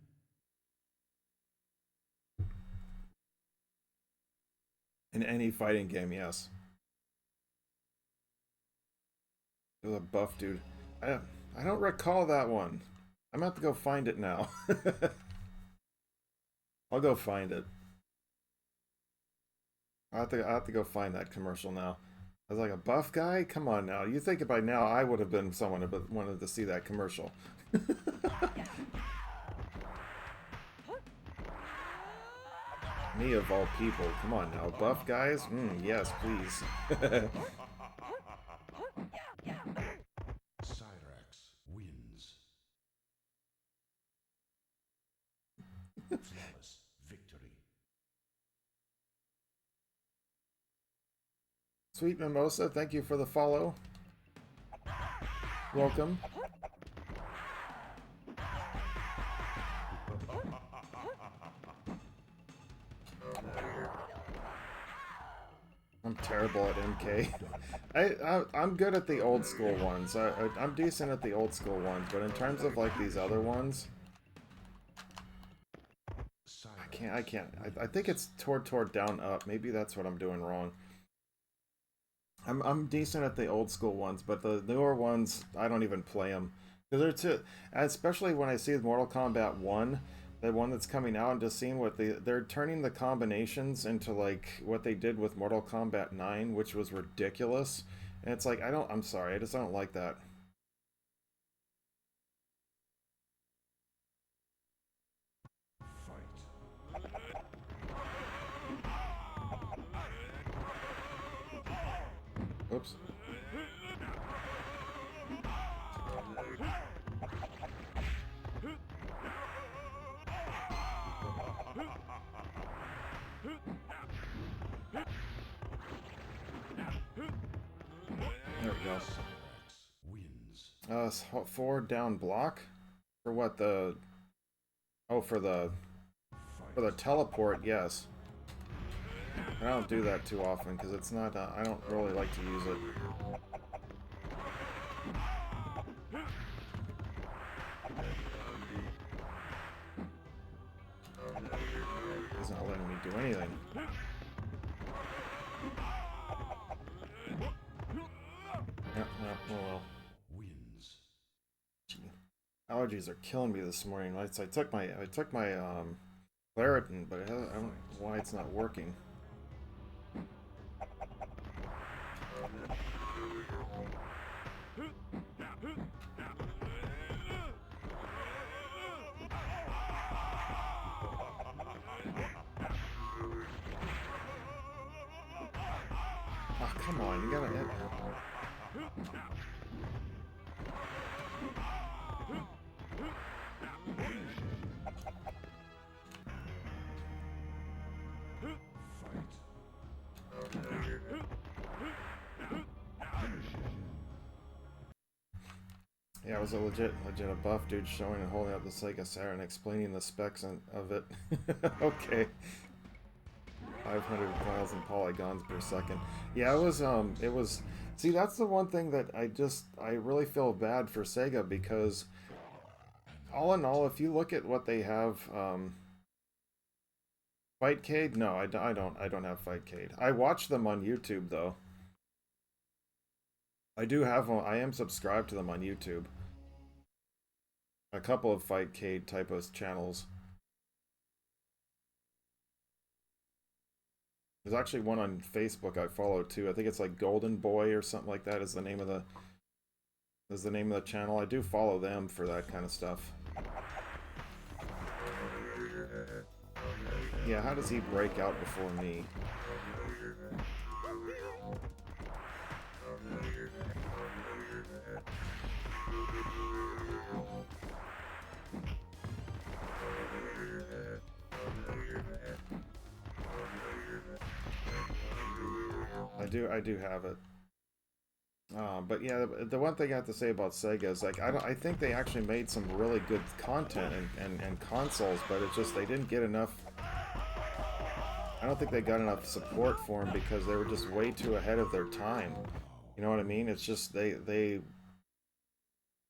[SPEAKER 1] In any fighting game, yes. You're a buff dude. I don't recall that one. I'm gonna have to go find it now. I'll go find it. I'll have to go find that commercial now. I was like, a buff guy? Come on now. You think by now I would have been someone who wanted to see that commercial. Me of all people. Come on now. Buff guys? Yes, please.
[SPEAKER 2] Cyrax wins. Flawless victory.
[SPEAKER 1] Sweet Mimosa, thank you for the follow. Welcome. I'm terrible at MK. I'm good at the old school ones. I'm decent at the old school ones, but in terms of like these other ones, I can't. I think it's toward down up. Maybe that's what I'm doing wrong. I'm decent at the old school ones, but the newer ones I don't even play them because they're too. Especially when I see Mortal Kombat 1, the one that's coming out, and just seeing what they're turning the combinations into like what they did with Mortal Kombat 9, which was ridiculous. And it's like I'm sorry, I just don't like that. Oops. There we go.
[SPEAKER 2] Wins.
[SPEAKER 1] Forward down block? For what, for the teleport, yes. I don't do that too often because it's not, I don't really like to use it. It's not letting me do anything. Yeah, oh well.
[SPEAKER 2] Wins.
[SPEAKER 1] Allergies are killing me this morning. I took my Claritin, but I don't know why it's not working. Oh, Come on, you gotta hit. Yeah, it was a legit a buff dude showing and holding up the Sega Saturn, explaining the specs of it. Okay. 500,000 polygons per second. Yeah, it was, see, that's the one thing that I really feel bad for Sega, because all in all, if you look at what they have, Fightcade? No, I don't have Fightcade. I watch them on YouTube, though. I do have one, I am subscribed to them on YouTube. A couple of Fightcade type of channels. There's actually one on Facebook I follow too. I think it's like Golden Boy or something like that is the name of the channel. I do follow them for that kind of stuff. Yeah, how does he break out before me? I do have it. But yeah, the one thing I have to say about Sega is, like, I think they actually made some really good content and consoles, but it's just they didn't get enough. I don't think they got enough support for them because they were just way too ahead of their time. You know what I mean? It's just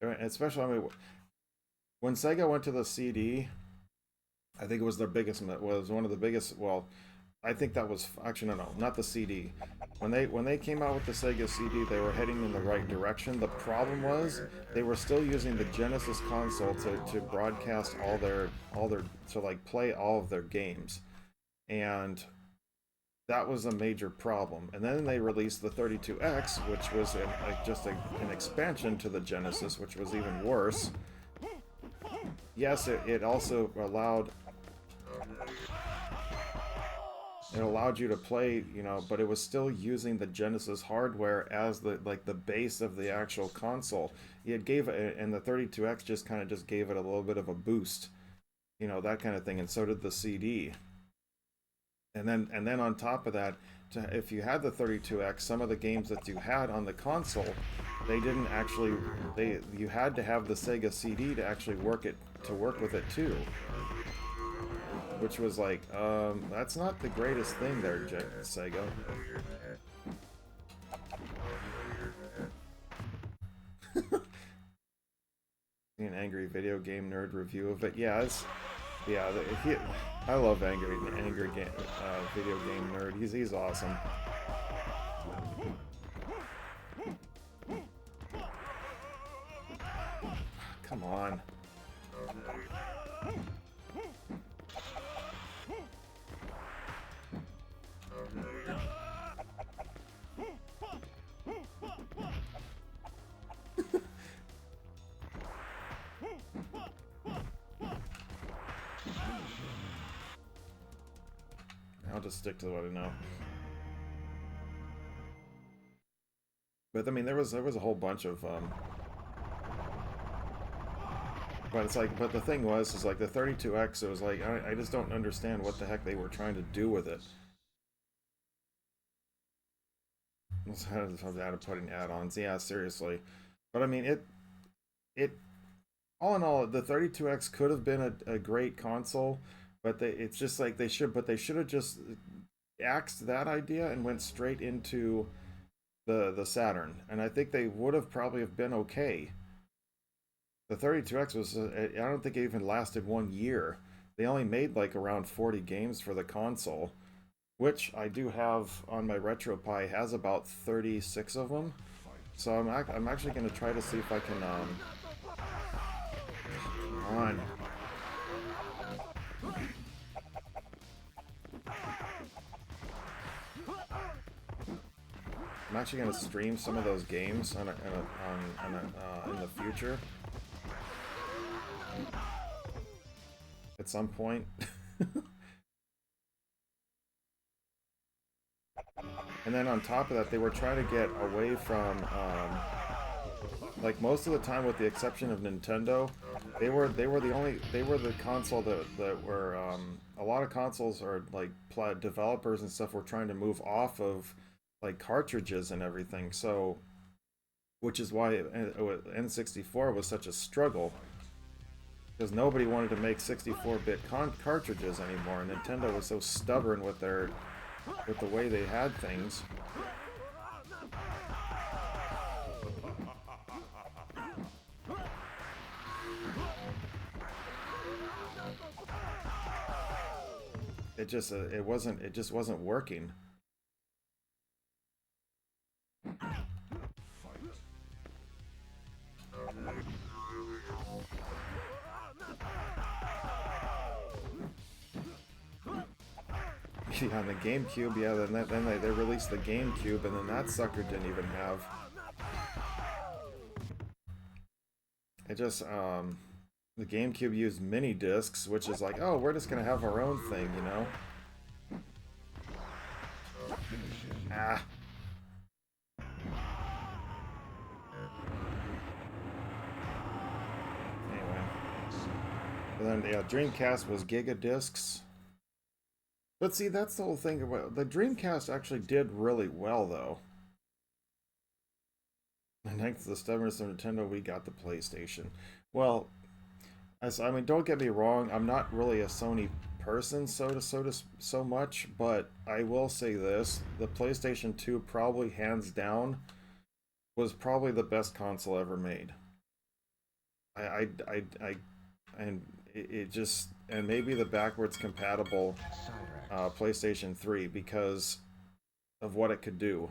[SPEAKER 1] especially, I mean, when Sega went to the CD, I think it was their biggest, was one of the biggest, well, I think that was, actually no, not the CD. When they came out with the Sega CD, they were heading in the right direction. The problem was they were still using the Genesis console to broadcast all their to like play all of their games, and that was a major problem. And then they released the 32X, which was just an expansion to the Genesis, which was even worse. Yes, it also allowed. It allowed you to play, you know, but it was still using the Genesis hardware as the base of the actual console. It gave it, and the 32X just kind of just gave it a little bit of a boost, you know, that kind of thing. And so did the CD. And then on top of that, if you had the 32X, some of the games that you had on the console, they didn't actually. You had to have the Sega CD to actually work with it too. Which was like, that's not the greatest thing there, Sega. An angry video game nerd review of it. Yeah, I love angry video game nerd. He's awesome. Come on. I'll just stick to what I know. But I mean, there was a whole bunch of but it's like, but the thing was like the 32X. It was like I just don't understand what the heck they were trying to do with it. How to putting add-ons? Yeah, seriously. But I mean, it all in all, the 32X could have been a great console, but it's just like they should have just axed that idea and went straight into the Saturn, and I think they would have probably have been okay. The 32X was, I don't think it even lasted 1 year. They only made like around 40 games for the console, which I do have on my RetroPie, has about 36 of them. So I'm actually going to try to see if I can, come on. I'm actually going to stream some of those games in the future. At some point. And then on top of that, they were trying to get away from, like most of the time, with the exception of Nintendo, they were the console that were a lot of consoles or like developers and stuff were trying to move off of like cartridges and everything. So, which is why N64 was such a struggle, because nobody wanted to make 64-bit cartridges anymore. And Nintendo was so stubborn with the way they had things. It just wasn't working. Yeah, on the GameCube, yeah, then they released the GameCube, and then that sucker didn't even have. It just, the GameCube used mini discs, which is like, oh, we're just gonna have our own thing, you know? Ah. Anyway. And then, yeah, Dreamcast was Giga Discs. But see, that's the whole thing about the Dreamcast actually did really well, though. And thanks to the stubbornness of Nintendo, we got the PlayStation. Well, I mean, don't get me wrong, I'm not really a Sony person so much, but I will say this: the PlayStation 2 probably hands down was probably the best console ever made. And it just, and maybe the backwards compatible PlayStation 3 because of what it could do.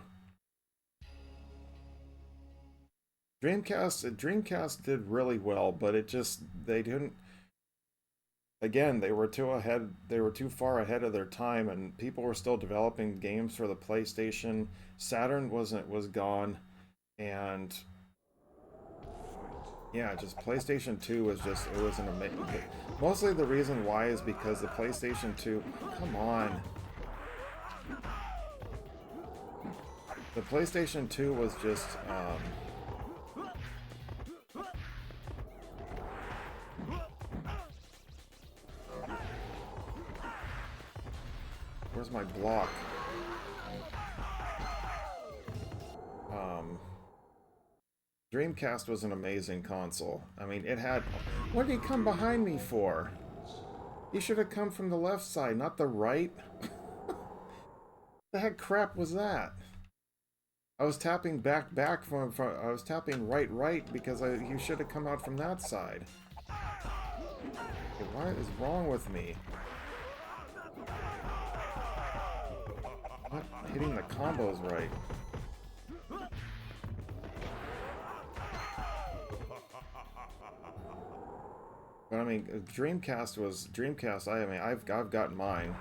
[SPEAKER 1] Dreamcast did really well, but they didn't. Again, they were too far ahead of their time, and people were still developing games for the PlayStation. Saturn was gone, and yeah, just PlayStation 2 was it was an amazing. Mostly the reason why is because the PlayStation 2. Come on. The PlayStation 2 was just. Where's my block? Dreamcast was an amazing console. I mean, it had... What did he come behind me for? He should have come from the left side, not the right. The heck crap was that? I was tapping back from I was tapping right because you should have come out from that side. Okay, what is wrong with me? Not hitting the combos right. But I mean, Dreamcast. I mean, I've got mine.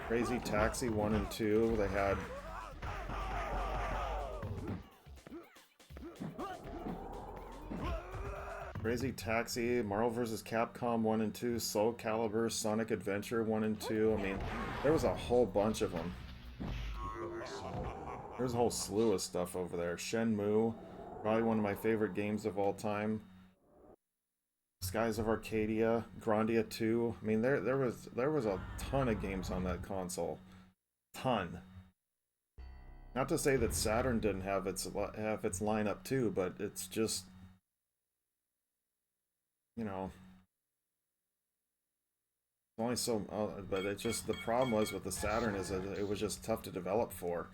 [SPEAKER 1] Crazy Taxi 1 and 2. They had. Crazy Taxi, Marvel vs. Capcom 1 and 2, Soul Calibur, Sonic Adventure 1 and 2. I mean, there was a whole bunch of them. There's a whole slew of stuff over there. Shenmue, probably one of my favorite games of all time. Skies of Arcadia, Grandia 2. I mean, there was a ton of games on that console. Ton. Not to say that Saturn didn't have its lineup too, but it's just, you know, only so. But it's just the problem was with the Saturn is that it was just tough to develop for.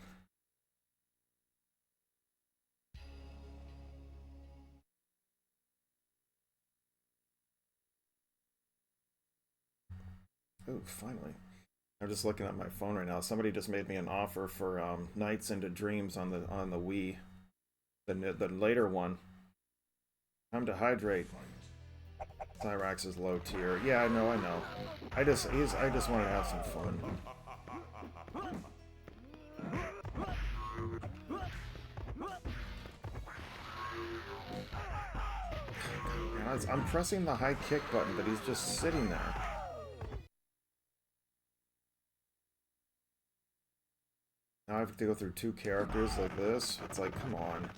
[SPEAKER 1] Oh, finally. I'm just looking at my phone right now. Somebody just made me an offer for Nights into Dreams on the Wii, the later one. Time to hydrate. Cyrax is low tier. Yeah, I know. I just wanted to have some fun. I'm pressing the high kick button, but he's just sitting there. Now I have to go through 2 characters like this. It's like, come on.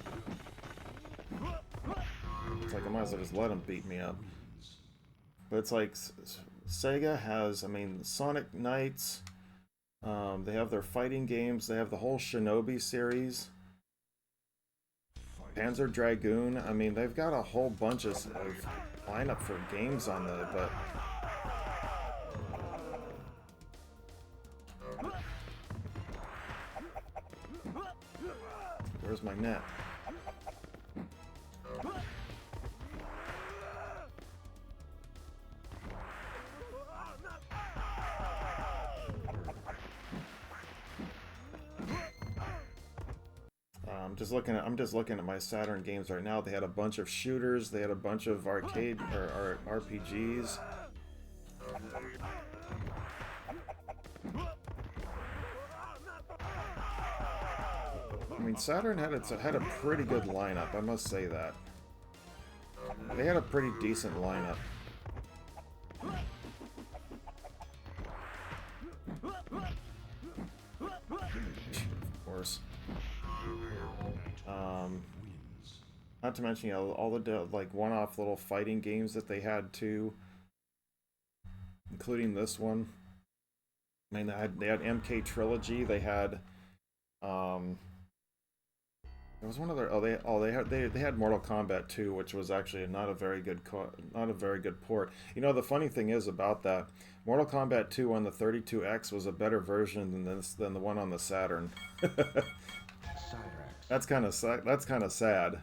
[SPEAKER 1] It's like I might as well just let him beat me up. But it's like Sega has, I mean, Sonic Knights. They have their fighting games. They have the whole Shinobi series. Panzer Dragoon. I mean, they've got a whole bunch of lineup for games on the, but where's my net? I'm just looking at my Saturn games right now. They had a bunch of shooters. They had a bunch of arcade or RPGs. I mean, Saturn had a pretty good lineup. I must say that. They had a pretty decent lineup. Of course. Not to mention, you know, all the like one-off little fighting games that they had too, including this one. I mean, they had MK Trilogy. They had there was one other. They had Mortal Kombat 2, which was actually not a very good port. You know, the funny thing is about that, Mortal Kombat 2 on the 32X was a better version than the one on the Saturn. That's kind of sad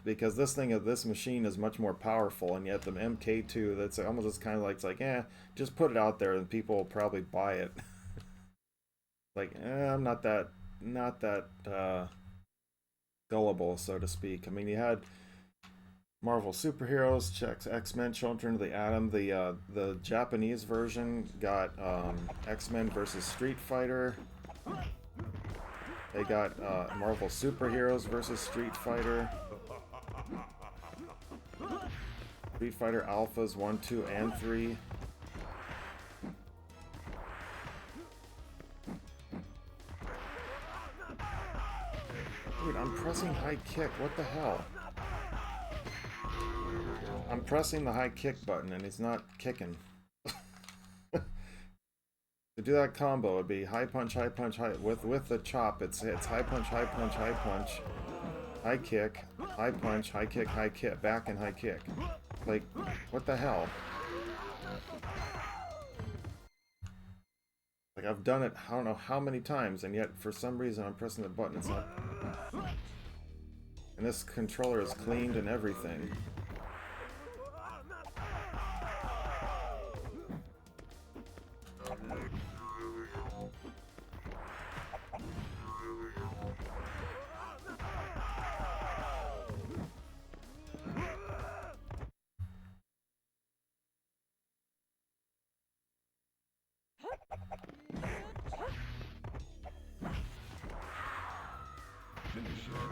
[SPEAKER 1] because this machine is much more powerful, and yet the MK2, that's almost just kind of like, it's like, just put it out there and people will probably buy it. Like, I'm not that gullible, so to speak. I mean, you had Marvel superheroes, X-Men, Children of the Atom. The Japanese version got X-Men versus Street Fighter. They got Marvel superheroes versus Street Fighter. Street Fighter Alphas 1, 2, and 3. Dude, I'm pressing high kick. What the hell? I'm pressing the high kick button and it's not kicking. To do that combo, it'd be high punch, with the chop. It's high punch, high punch, high punch, high kick, high punch, high kick, back and high kick. Like, what the hell? Like, I've done it, I don't know how many times, and yet for some reason I'm pressing the button. It's not. And this controller is cleaned and everything.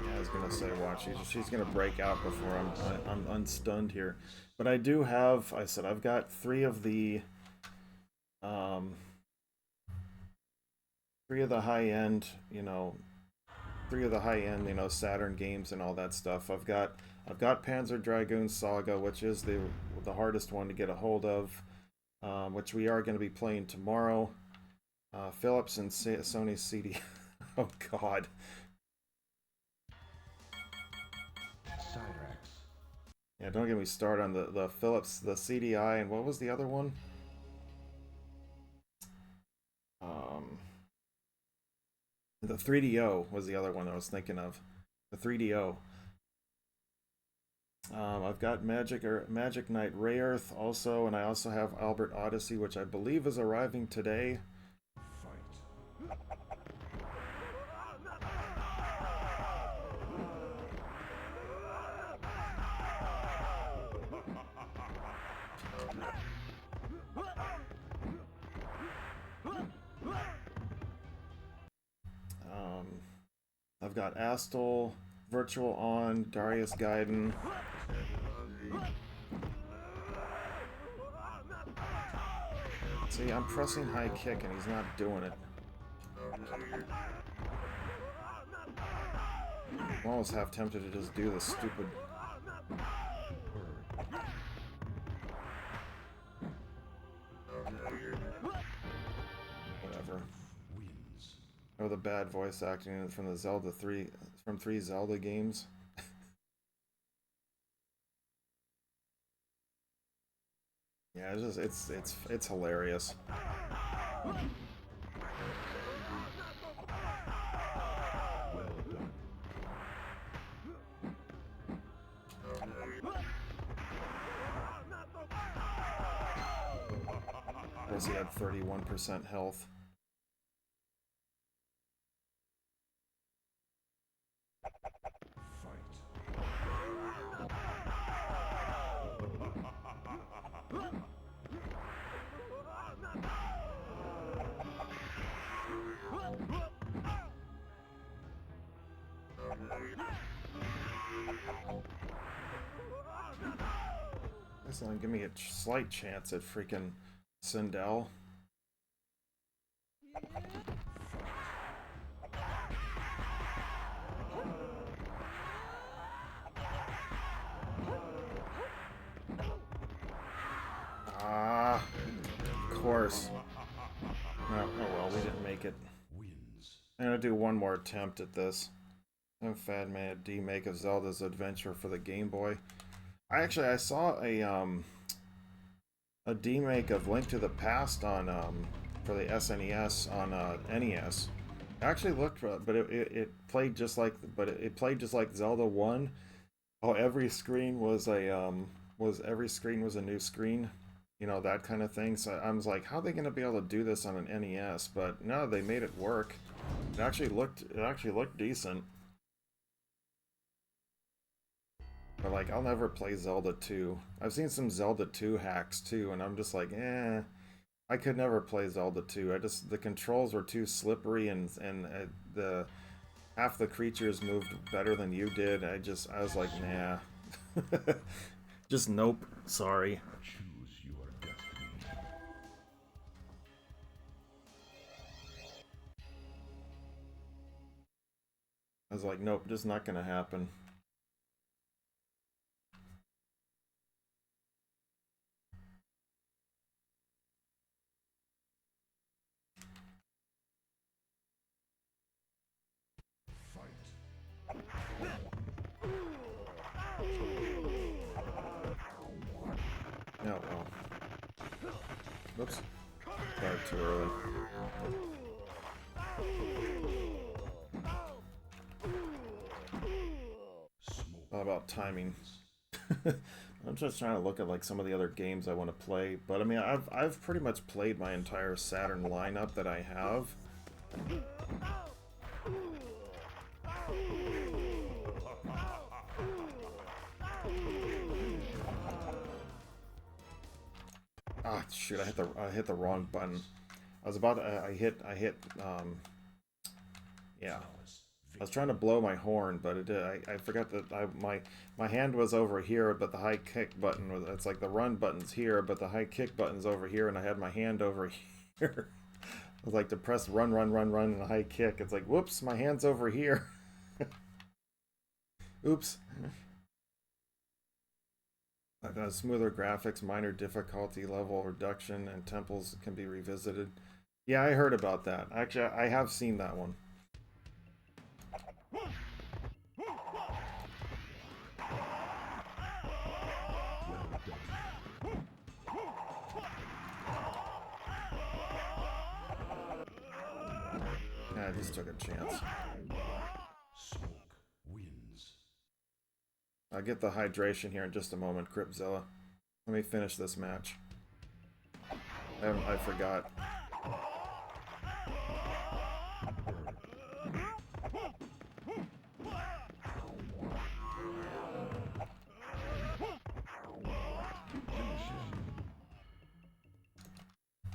[SPEAKER 1] Yeah, I was gonna say, watch. She's gonna break out before I'm unstunned here. But I do have. I said I've got 3 of the high end. You know, 3 of the high end. You know, Saturn games and all that stuff. I've got Panzer Dragoon Saga, which is the hardest one to get a hold of, which we are going to be playing tomorrow. Philips and Sony CD. Oh God. Yeah, don't get me started on the Philips, the CDI, and what was the other one? The 3DO was the other one I was thinking of. The 3DO. I've got Magic Knight Ray Earth also, and I also have Albert Odyssey, which I believe is arriving today. I've got Astal, Virtual On, Darius Gaiden. See, I'm pressing high kick and he's not doing it. I'm almost half tempted to just do this stupid... Whatever. Oh, the bad voice acting from the Zelda 3... from 3 Zelda games. Yeah, it's hilarious. Of course, he had 31% health. This will give me a slight chance at freaking Sindel. Ah, of course. Oh well, we didn't make it. I'm gonna do one more attempt at this. I'm Fad Man, a demake of Zelda's Adventure for the Game Boy. I saw a demake of Link to the Past on for the SNES on NES. It actually looked, but it played just like, it played just like Zelda 1. Oh, every screen was a every screen was a new screen, you know, that kind of thing. So I was like, how are they gonna be able to do this on an NES? But no, they made it work. It actually looked decent. But like, I'll never play Zelda 2. I've seen some Zelda 2 hacks too, and I'm just like, I could never play Zelda 2. The controls were too slippery, and the half the creatures moved better than you did. I was like, nah. Just nope. Sorry.
[SPEAKER 2] Choose your destiny.
[SPEAKER 1] I was like, nope, just not gonna happen. No, well. Whoops. Started too early. All about timing. I'm just trying to look at like some of the other games I want to play, but I mean, I've pretty much played my entire Saturn lineup that I have. Ah, shoot! I hit the wrong button. I was about to, yeah. I was trying to blow my horn, but it did. I forgot that my hand was over here, but the high kick button was. It's like the run button's here, but the high kick button's over here, and I had my hand over here. I was like to press run, and a high kick. It's like, whoops, my hand's over here. Oops. Smoother graphics, minor difficulty level reduction, and temples can be revisited. Yeah, I heard about that. Actually, I have seen that one. Yeah, I just took a chance.
[SPEAKER 2] Smoke wins.
[SPEAKER 1] I'll get the hydration here in just a moment, Cryptzilla. Let me finish this match. I forgot.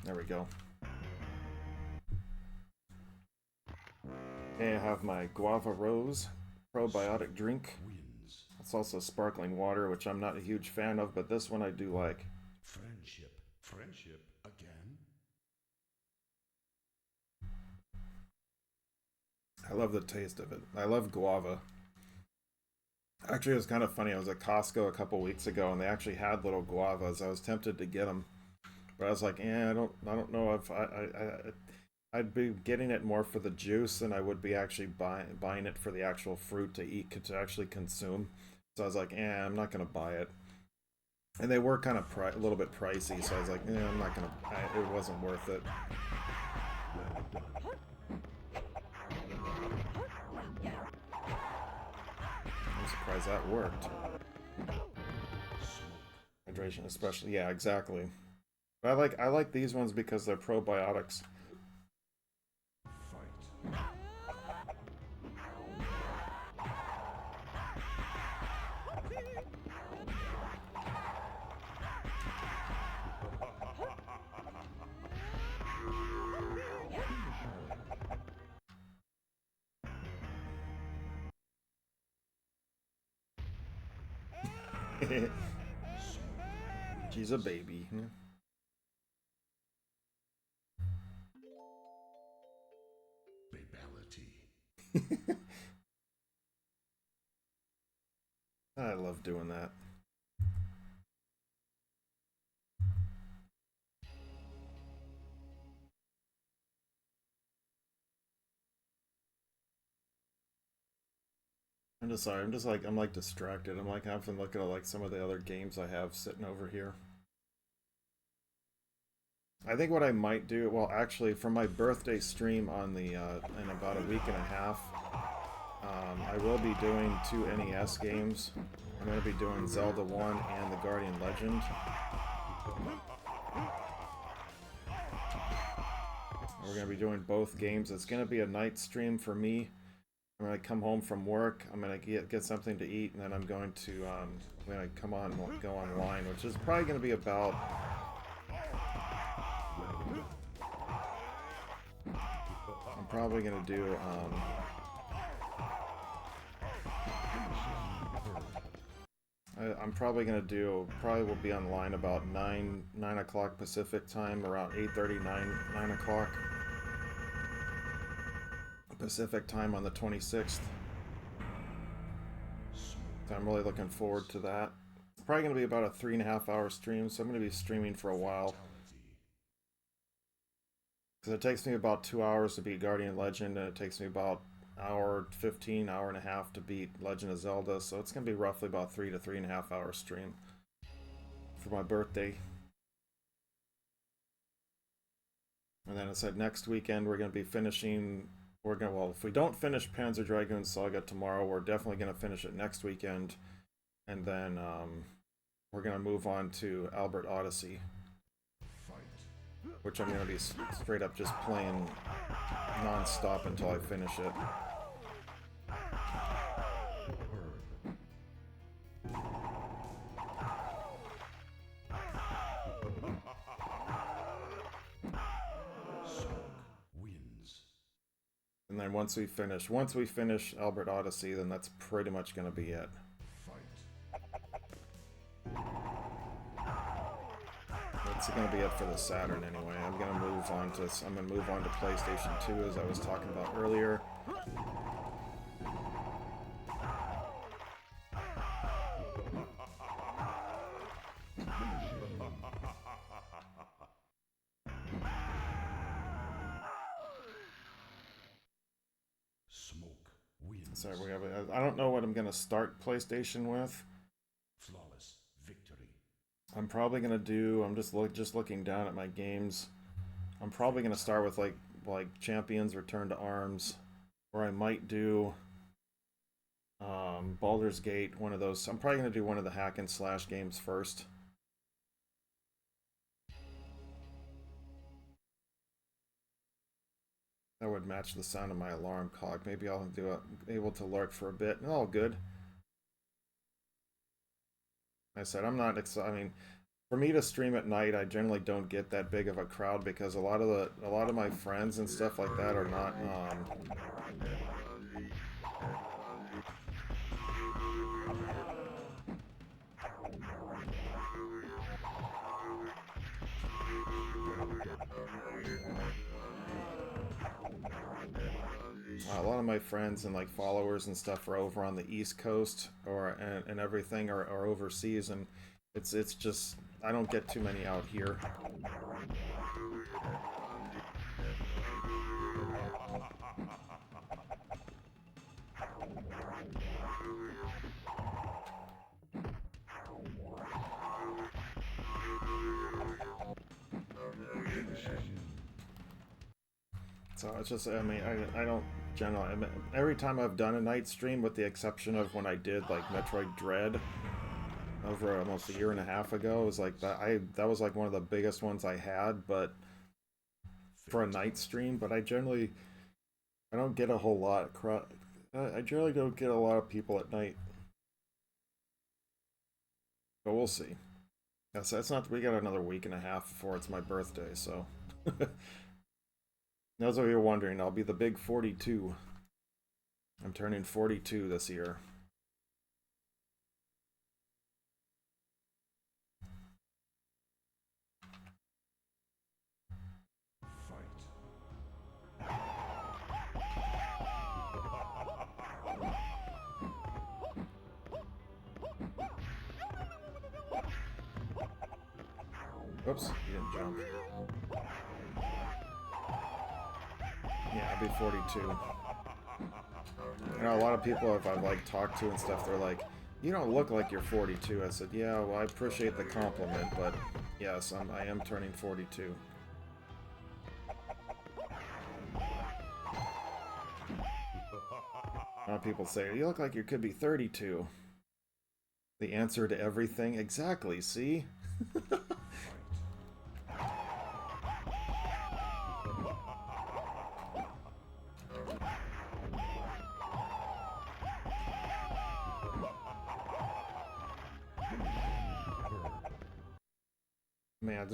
[SPEAKER 1] There we go. Okay, I have my Guava Rose probiotic drink. It's also sparkling water, which I'm not a huge fan of, but this one I do like.
[SPEAKER 2] Friendship. Friendship again?
[SPEAKER 1] I love the taste of it. I love guava. Actually, it was kind of funny. I was at Costco a couple weeks ago, and they actually had little guavas. I was tempted to get them, but I was like, I don't know if I'd be getting it more for the juice than I would be actually buying it for the actual fruit to eat, to actually consume. So I was like, I'm not gonna buy it. And they were kind of a little bit pricey, so I was like, I'm not gonna. It wasn't worth it. I'm surprised that worked. Hydration, especially, yeah, exactly. But I like these ones because they're probiotics. She's a baby.
[SPEAKER 2] Babality.
[SPEAKER 1] I love doing that. I'm just sorry. I'm like distracted. I'm like having to look at like some of the other games I have sitting over here. I think what I might do, well, actually, for my birthday stream on the in about a week and a half, I will be doing 2 NES games. I'm going to be doing Zelda 1 and the Guardian Legend. We're going to be doing both games. It's going to be a night stream for me. I'm going to come home from work. I'm going to get something to eat, and then I'm going to go online, which is probably going to be about. I'm probably going to do. I'm probably going to do. Probably will be online about 9 o'clock Pacific time, around 8:30, 9 o'clock Pacific time on the 26th. So I'm really looking forward to that. It's probably going to be about a 3.5 hour stream, so I'm going to be streaming for a while. Because it takes me about 2 hours to beat Guardian Legend, and it takes me about hour 15, hour and a half to beat Legend of Zelda, so it's going to be roughly about 3 to 3.5 hour stream for my birthday. And then I said next weekend we're going to be finishing. Well, if we don't finish Panzer Dragoon Saga tomorrow, we're definitely going to finish it next weekend, and then we're going to move on to Albert Odyssey, which I'm going to be straight up just playing non-stop until I finish it. And then once we finish Albert Odyssey, then that's pretty much going to be it. That's going to be it for the Saturn anyway. I'm going to move on to PlayStation 2, as I was talking about earlier. Sorry, I don't know what I'm going to start PlayStation with.
[SPEAKER 2] Flawless victory.
[SPEAKER 1] I'm probably going to do, I'm just looking down at my games. I'm probably going to start with like Champions Return to Arms, or I might do Baldur's Gate, one of those. I'm probably going to do one of the hack and slash games first. That would match the sound of my alarm clock. Maybe I'll able to lurk for a bit. All good. I said I'm not. I mean, for me to stream at night, I generally don't get that big of a crowd because a lot of my friends and stuff like that are not. A lot of my friends and like followers and stuff are over on the East Coast or and everything are overseas, and it's just I don't get too many out here. So it's just, I mean, I don't generally, I mean, every time I've done a night stream, with the exception of when I did like Metroid Dread over almost a year and a half ago, it was like that was like one of the biggest ones I had, but for a night stream. But I don't get a whole lot. I generally don't get a lot of people at night, but we'll see. That's not. We got another week and a half before it's my birthday, so. Those of you wondering, I'll be the big 42. I'm turning 42 this year. Oops, he didn't jump. Yeah, I'll be 42. You know, a lot of people I've like talked to and stuff, they're like, "You don't look like you're 42." I said, "Yeah, well, I appreciate the compliment, but yes, I am turning 42." A lot of people say, "You look like you could be 32." The answer to everything, exactly. See? Man,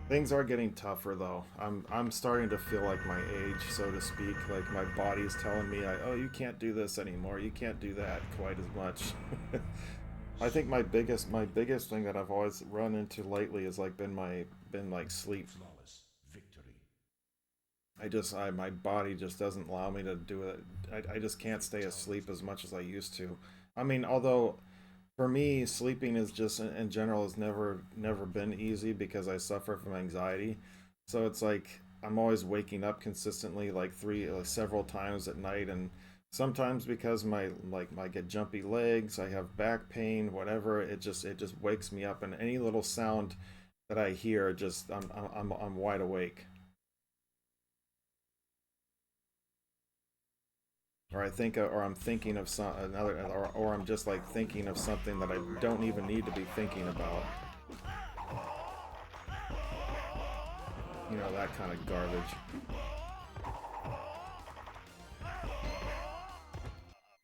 [SPEAKER 1] things are getting tougher though. I'm starting to feel like my age, so to speak. Like my body's telling me, oh, you can't do this anymore. You can't do that quite as much. I think my biggest thing that I've always run into lately has like been like sleep.
[SPEAKER 2] Flawless victory.
[SPEAKER 1] My body just doesn't allow me to do it. I just can't stay asleep as much as I used to. I mean, although for me, sleeping is just in general has never been easy because I suffer from anxiety. So it's like I'm always waking up consistently, like several times at night, and sometimes because I get jumpy legs, I have back pain, whatever. It just wakes me up, and any little sound that I hear, just I'm wide awake. Or I'm thinking of or I'm just like thinking of something that I don't even need to be thinking about. You know, that kind of garbage.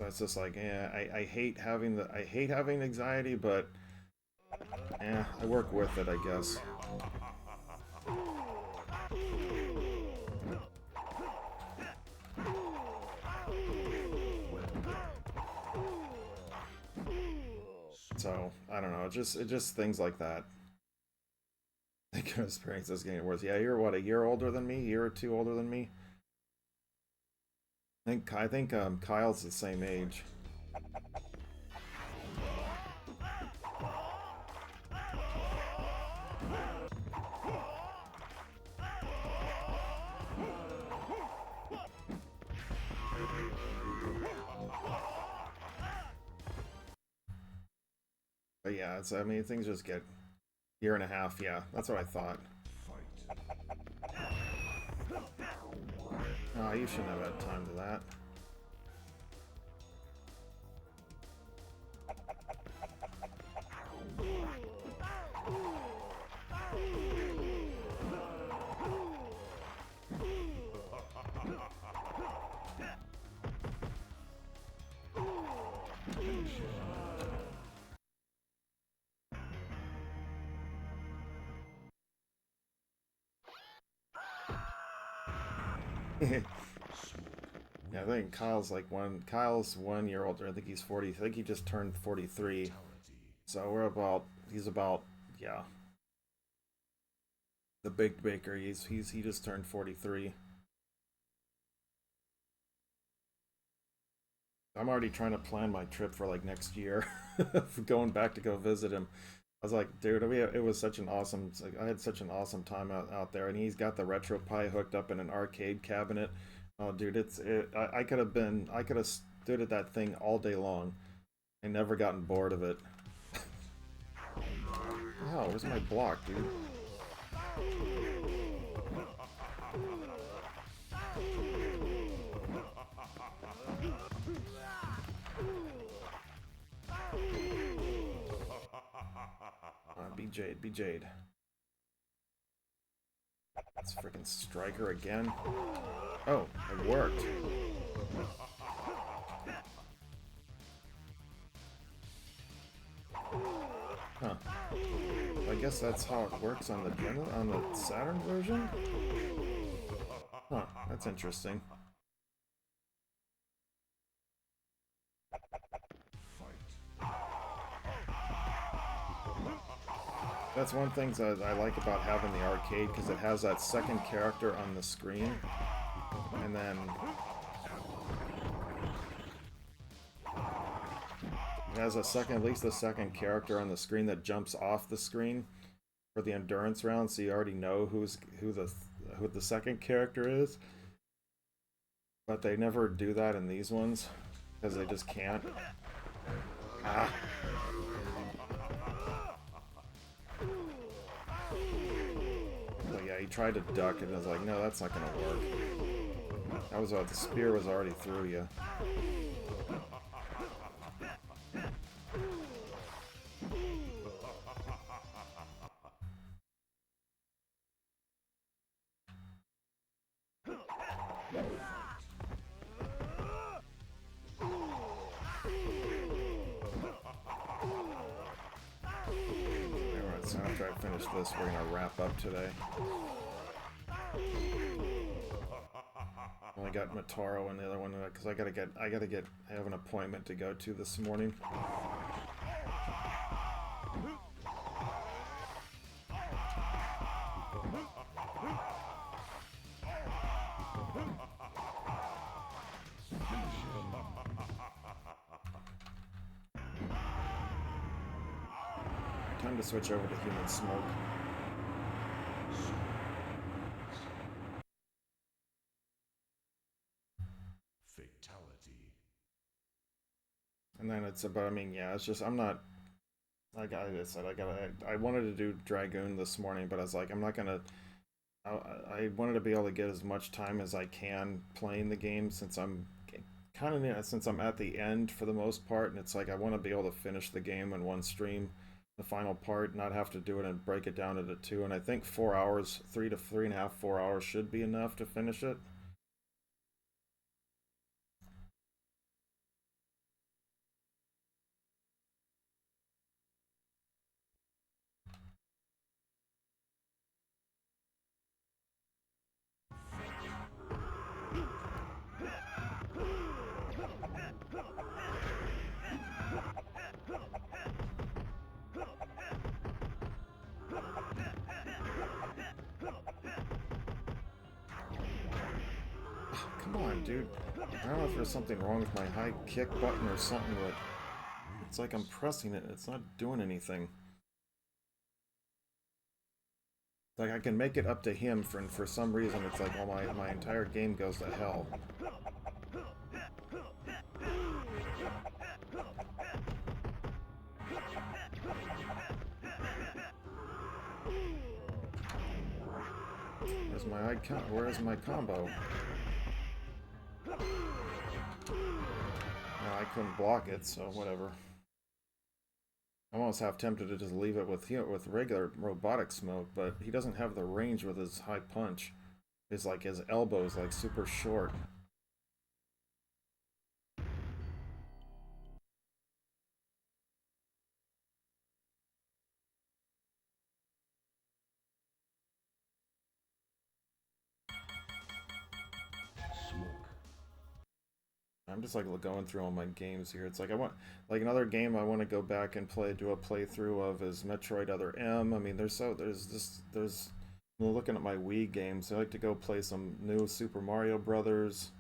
[SPEAKER 1] That's just like, yeah, I hate having anxiety, but yeah, I work with it, I guess. So I don't know, it just things like that. I can experience this getting worse. Yeah, you're what, a year older than me? A year or two older than me? I think Kyle's the same age. But yeah, I mean, things just get year and a half. Yeah, that's what I thought. Oh, you shouldn't have had time to that. Yeah, I think Kyle's 1 year older. I think he's 40. I think he just turned 43. So he's about, yeah. The big baker, he just turned 43. I'm already trying to plan my trip for like next year, for going back to go visit him. I was like, dude, it was such an awesome. Like, I had such an awesome time out there, and he's got the retro Pi hooked up in an arcade cabinet. Oh, dude, I could have stood at that thing all day long and never gotten bored of it. Oh, where's my block, dude? Be Jade, be Jade. Let's freaking strike her again. Oh, it worked. Huh. I guess that's how it works on the Saturn version? Huh, that's interesting. That's one thing that I like about having the arcade, because it has that second character on the screen, and then it has at least a second character on the screen that jumps off the screen for the endurance round, so you already know who the second character is. But they never do that in these ones because they just can't. Ah. So yeah, he tried to duck and I was like, no, that's not gonna work. That was the spear was already through you. Alright, so after I finish this, we're gonna wrap up today. Only got Mataro and the other one because I have an appointment to go to this morning. Time to switch over to Human Smoke.
[SPEAKER 2] Fatality.
[SPEAKER 1] And then it's about, I mean, yeah, it's just, I'm not, like I said, I wanted to do Dragoon this morning, but I was like, I'm not gonna, I wanted to be able to get as much time as I can playing the game since I'm since I'm at the end for the most part, and it's like I want to be able to finish the game in one stream, the final part, not have to do it and break it down into two. And I think 4 hours, 3 to 3.5, 4 hours should be enough to finish it. Come on, dude. I don't know if there's something wrong with my high kick button or something, but it's like I'm pressing it and it's not doing anything. Like I can make it up to him for some reason it's like, well, my entire game goes to hell. Where's my combo? No, I couldn't block it, so whatever. I'm almost half tempted to just leave it with regular robotic smoke, but he doesn't have the range with his high punch. His elbow's like super short. I'm just like going through all my games here. It's like I want like another game I want to go back and do a playthrough of is Metroid Other M. I mean, there's I'm looking at my Wii games. I like to go play some new Super Mario Brothers.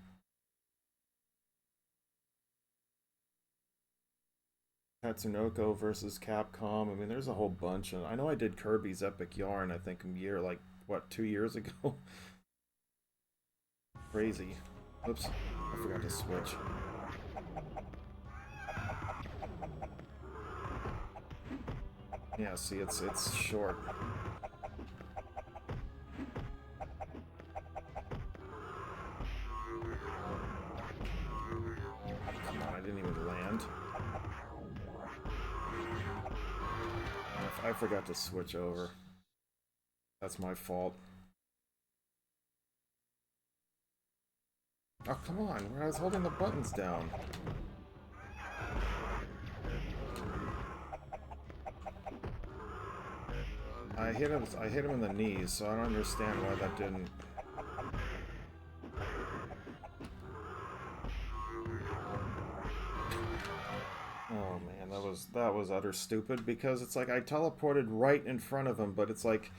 [SPEAKER 1] Tatsunoko versus Capcom. I mean, there's a whole bunch. And I know I did Kirby's Epic Yarn, I think, a year, like, what, 2 years ago? Crazy. Oops, I forgot to switch. Yeah, see, it's short. Come on, I didn't even land. I forgot to switch over. That's my fault. Oh, come on, where I was holding the buttons down. I hit him in the knees, so I don't understand why that didn't. Oh man, that was utter stupid, because it's like I teleported right in front of him, but it's like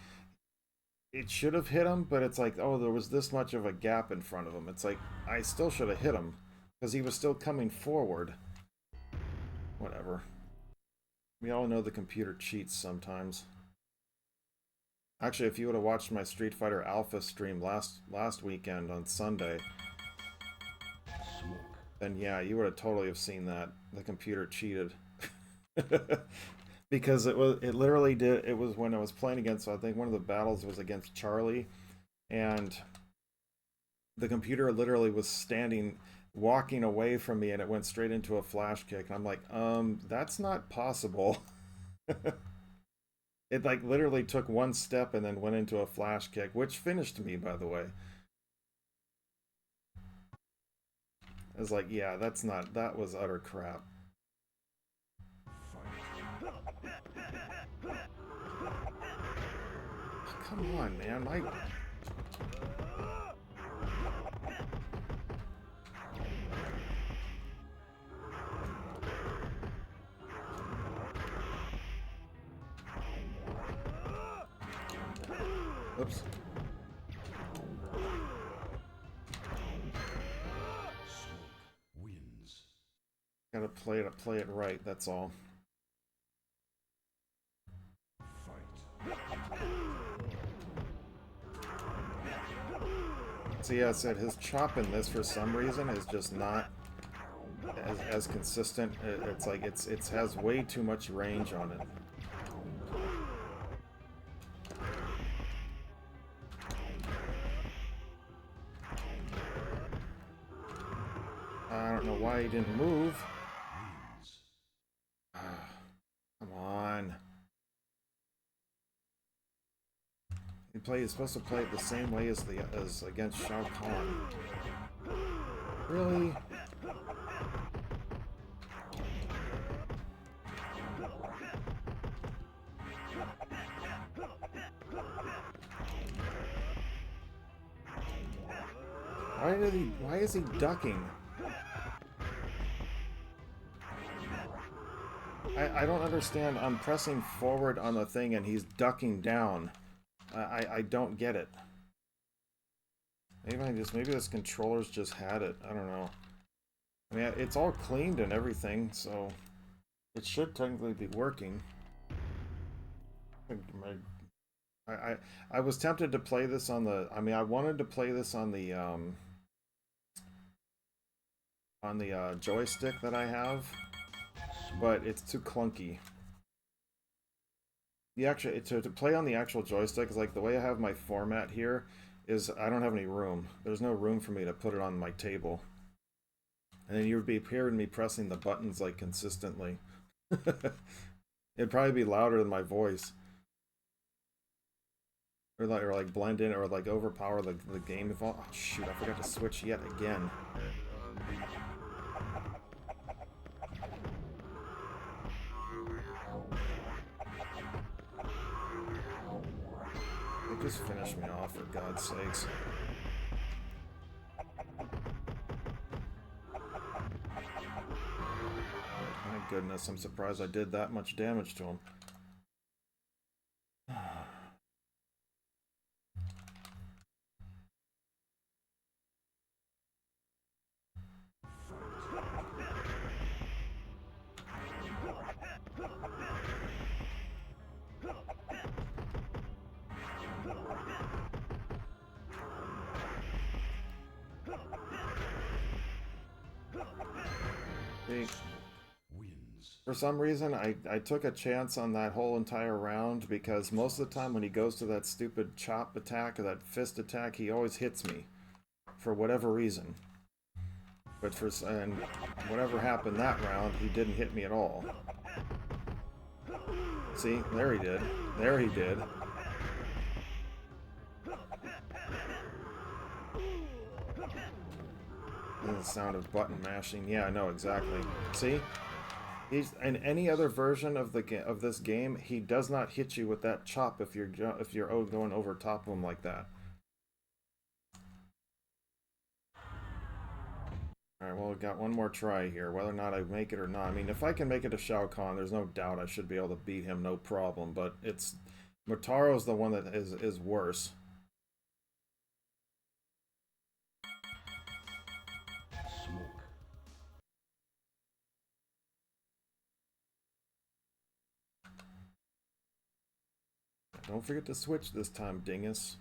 [SPEAKER 1] it should have hit him, but it's like, oh, there was this much of a gap in front of him. It's like I still should have hit him because he was still coming forward. Whatever. We all know the computer cheats sometimes. Actually, if you would have watched my Street Fighter Alpha stream last weekend on Sunday, then yeah, you would have totally have seen that the computer cheated. Because it literally did. It was when I was playing against, I think one of the battles was against Charlie, and the computer literally was walking away from me, and it went straight into a flash kick, and I'm like, that's not possible. It like literally took one step and then went into a flash kick, which finished me, by the way. I was like, yeah, that was utter crap. Come on, man, Oops.
[SPEAKER 2] Wins.
[SPEAKER 1] Gotta play it right, that's all.
[SPEAKER 2] Fight.
[SPEAKER 1] See, I said his chop in this for some reason is just not as consistent. It's like it has way too much range on it. I don't know why he didn't move. Come on. He's supposed to play it the same way as against Shao Kahn. Really? Why is he ducking? I don't understand. I'm pressing forward on the thing and he's ducking down. I don't get it. Maybe this controller's just had it. I don't know. I mean, it's all cleaned and everything, so it should technically be working. I was tempted to play this on the. I mean, I wanted to play this on the joystick that I have, but it's too clunky. To play on the actual joystick is like the way I have my format here is I don't have any room. There's no room for me to put it on my table. And then you would be hearing me pressing the buttons like consistently. It'd probably be louder than my voice. Or like blend in or like overpower the game. Oh shoot, I forgot to switch yet again. Just finish me off, for God's sakes. My goodness, I'm surprised I did that much damage to him. See,
[SPEAKER 2] Wins.
[SPEAKER 1] for some reason, I took a chance on that whole entire round because most of the time when he goes to that stupid chop attack or that fist attack, he always hits me for whatever reason. But and whatever happened that round, he didn't hit me at all. See, there he did. There he did. And the sound of button mashing. Yeah, I know exactly. See, he's in any other version of this game, he does not hit you with that chop if you're going over top of him like that. Alright, well, I've got one more try here, whether or not I make it or not. I mean, if I can make it to Shao Kahn, there's no doubt I should be able to beat him, no problem, but it's... Motaro's the one that is worse.
[SPEAKER 2] Smoke.
[SPEAKER 1] Don't forget to switch this time, dingus.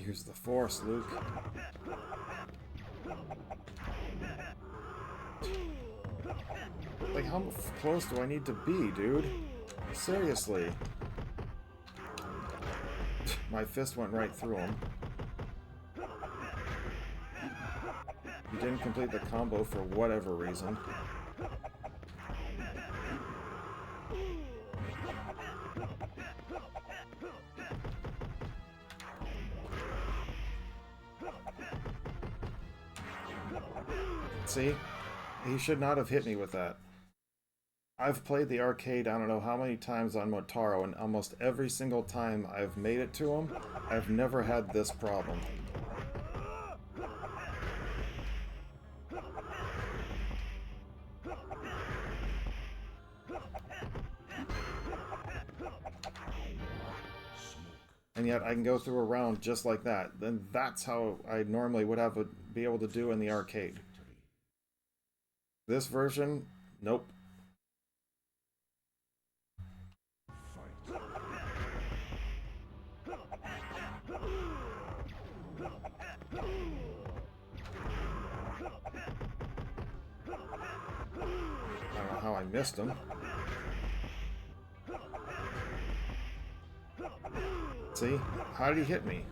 [SPEAKER 1] Here's the Force, Luke. Like, how close do I need to be, dude? Seriously. My fist went right through him. He didn't complete the combo for whatever reason. See? He should not have hit me with that. I've played the arcade I don't know how many times on Motaro, and almost every single time I've made it to him, I've never had this problem. And yet I can go through a round just like that. Then that's how I normally would be able to do in the arcade. This version, nope.
[SPEAKER 2] Fight.
[SPEAKER 1] I don't know how I missed him. See? How did he hit me?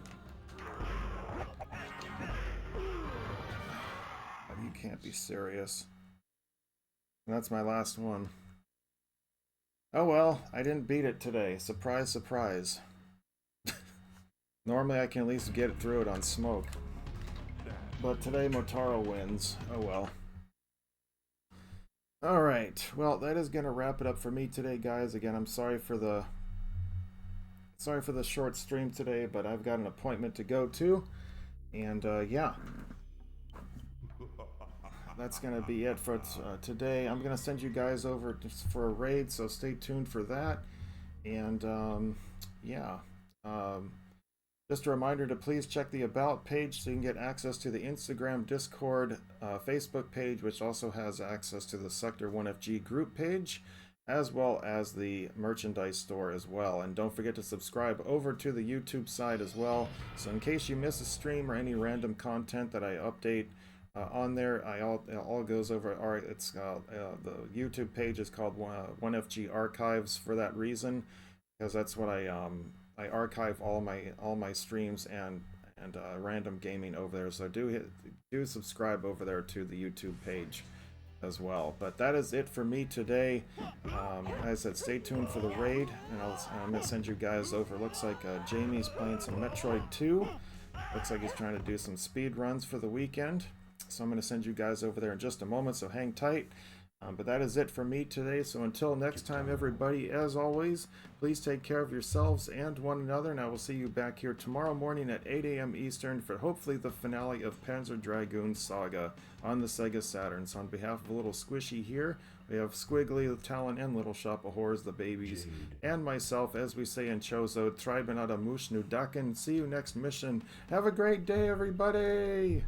[SPEAKER 1] You can't be serious. And that's my last one. Oh well, I didn't beat it today. Surprise, surprise. Normally I can at least get through it on smoke. But today Motaro wins. Oh well. Alright, well that is gonna wrap it up for me today, guys. Again, I'm sorry for the short stream today, but I've got an appointment to go to. And yeah. That's going to be it for today. I'm going to send you guys over just for a raid, so stay tuned for that. And yeah, just a reminder to please check the About page so you can get access to the Instagram, Discord, Facebook page, which also has access to the Sector 1FG group page, as well as the merchandise store as well. And don't forget to subscribe over to the YouTube side as well, so in case you miss a stream or any random content that I update on there, it all goes over. It's the YouTube page is called 1FG Archives for that reason, because that's what I archive all my streams and random gaming over there. So do subscribe over there to the YouTube page as well. But that is it for me today. As I said, stay tuned for the raid, and I'm gonna send you guys over. Looks like Jamie's playing some Metroid 2. Looks like he's trying to do some speed runs for the weekend. So I'm going to send you guys over there in just a moment, so hang tight. But that is it for me today. So until next time, everybody, as always, please take care of yourselves and one another. And I will see you back here tomorrow morning at 8 a.m. Eastern for hopefully the finale of Panzer Dragoon Saga on the Sega Saturn. So on behalf of a little squishy here, We have Squiggly, Talon, and Little Shop of Horrors, the babies,
[SPEAKER 2] Jade.
[SPEAKER 1] and myself, as we say in Chozo, Tribenata Mushnu Dakin. See you next mission. Have a great day, everybody!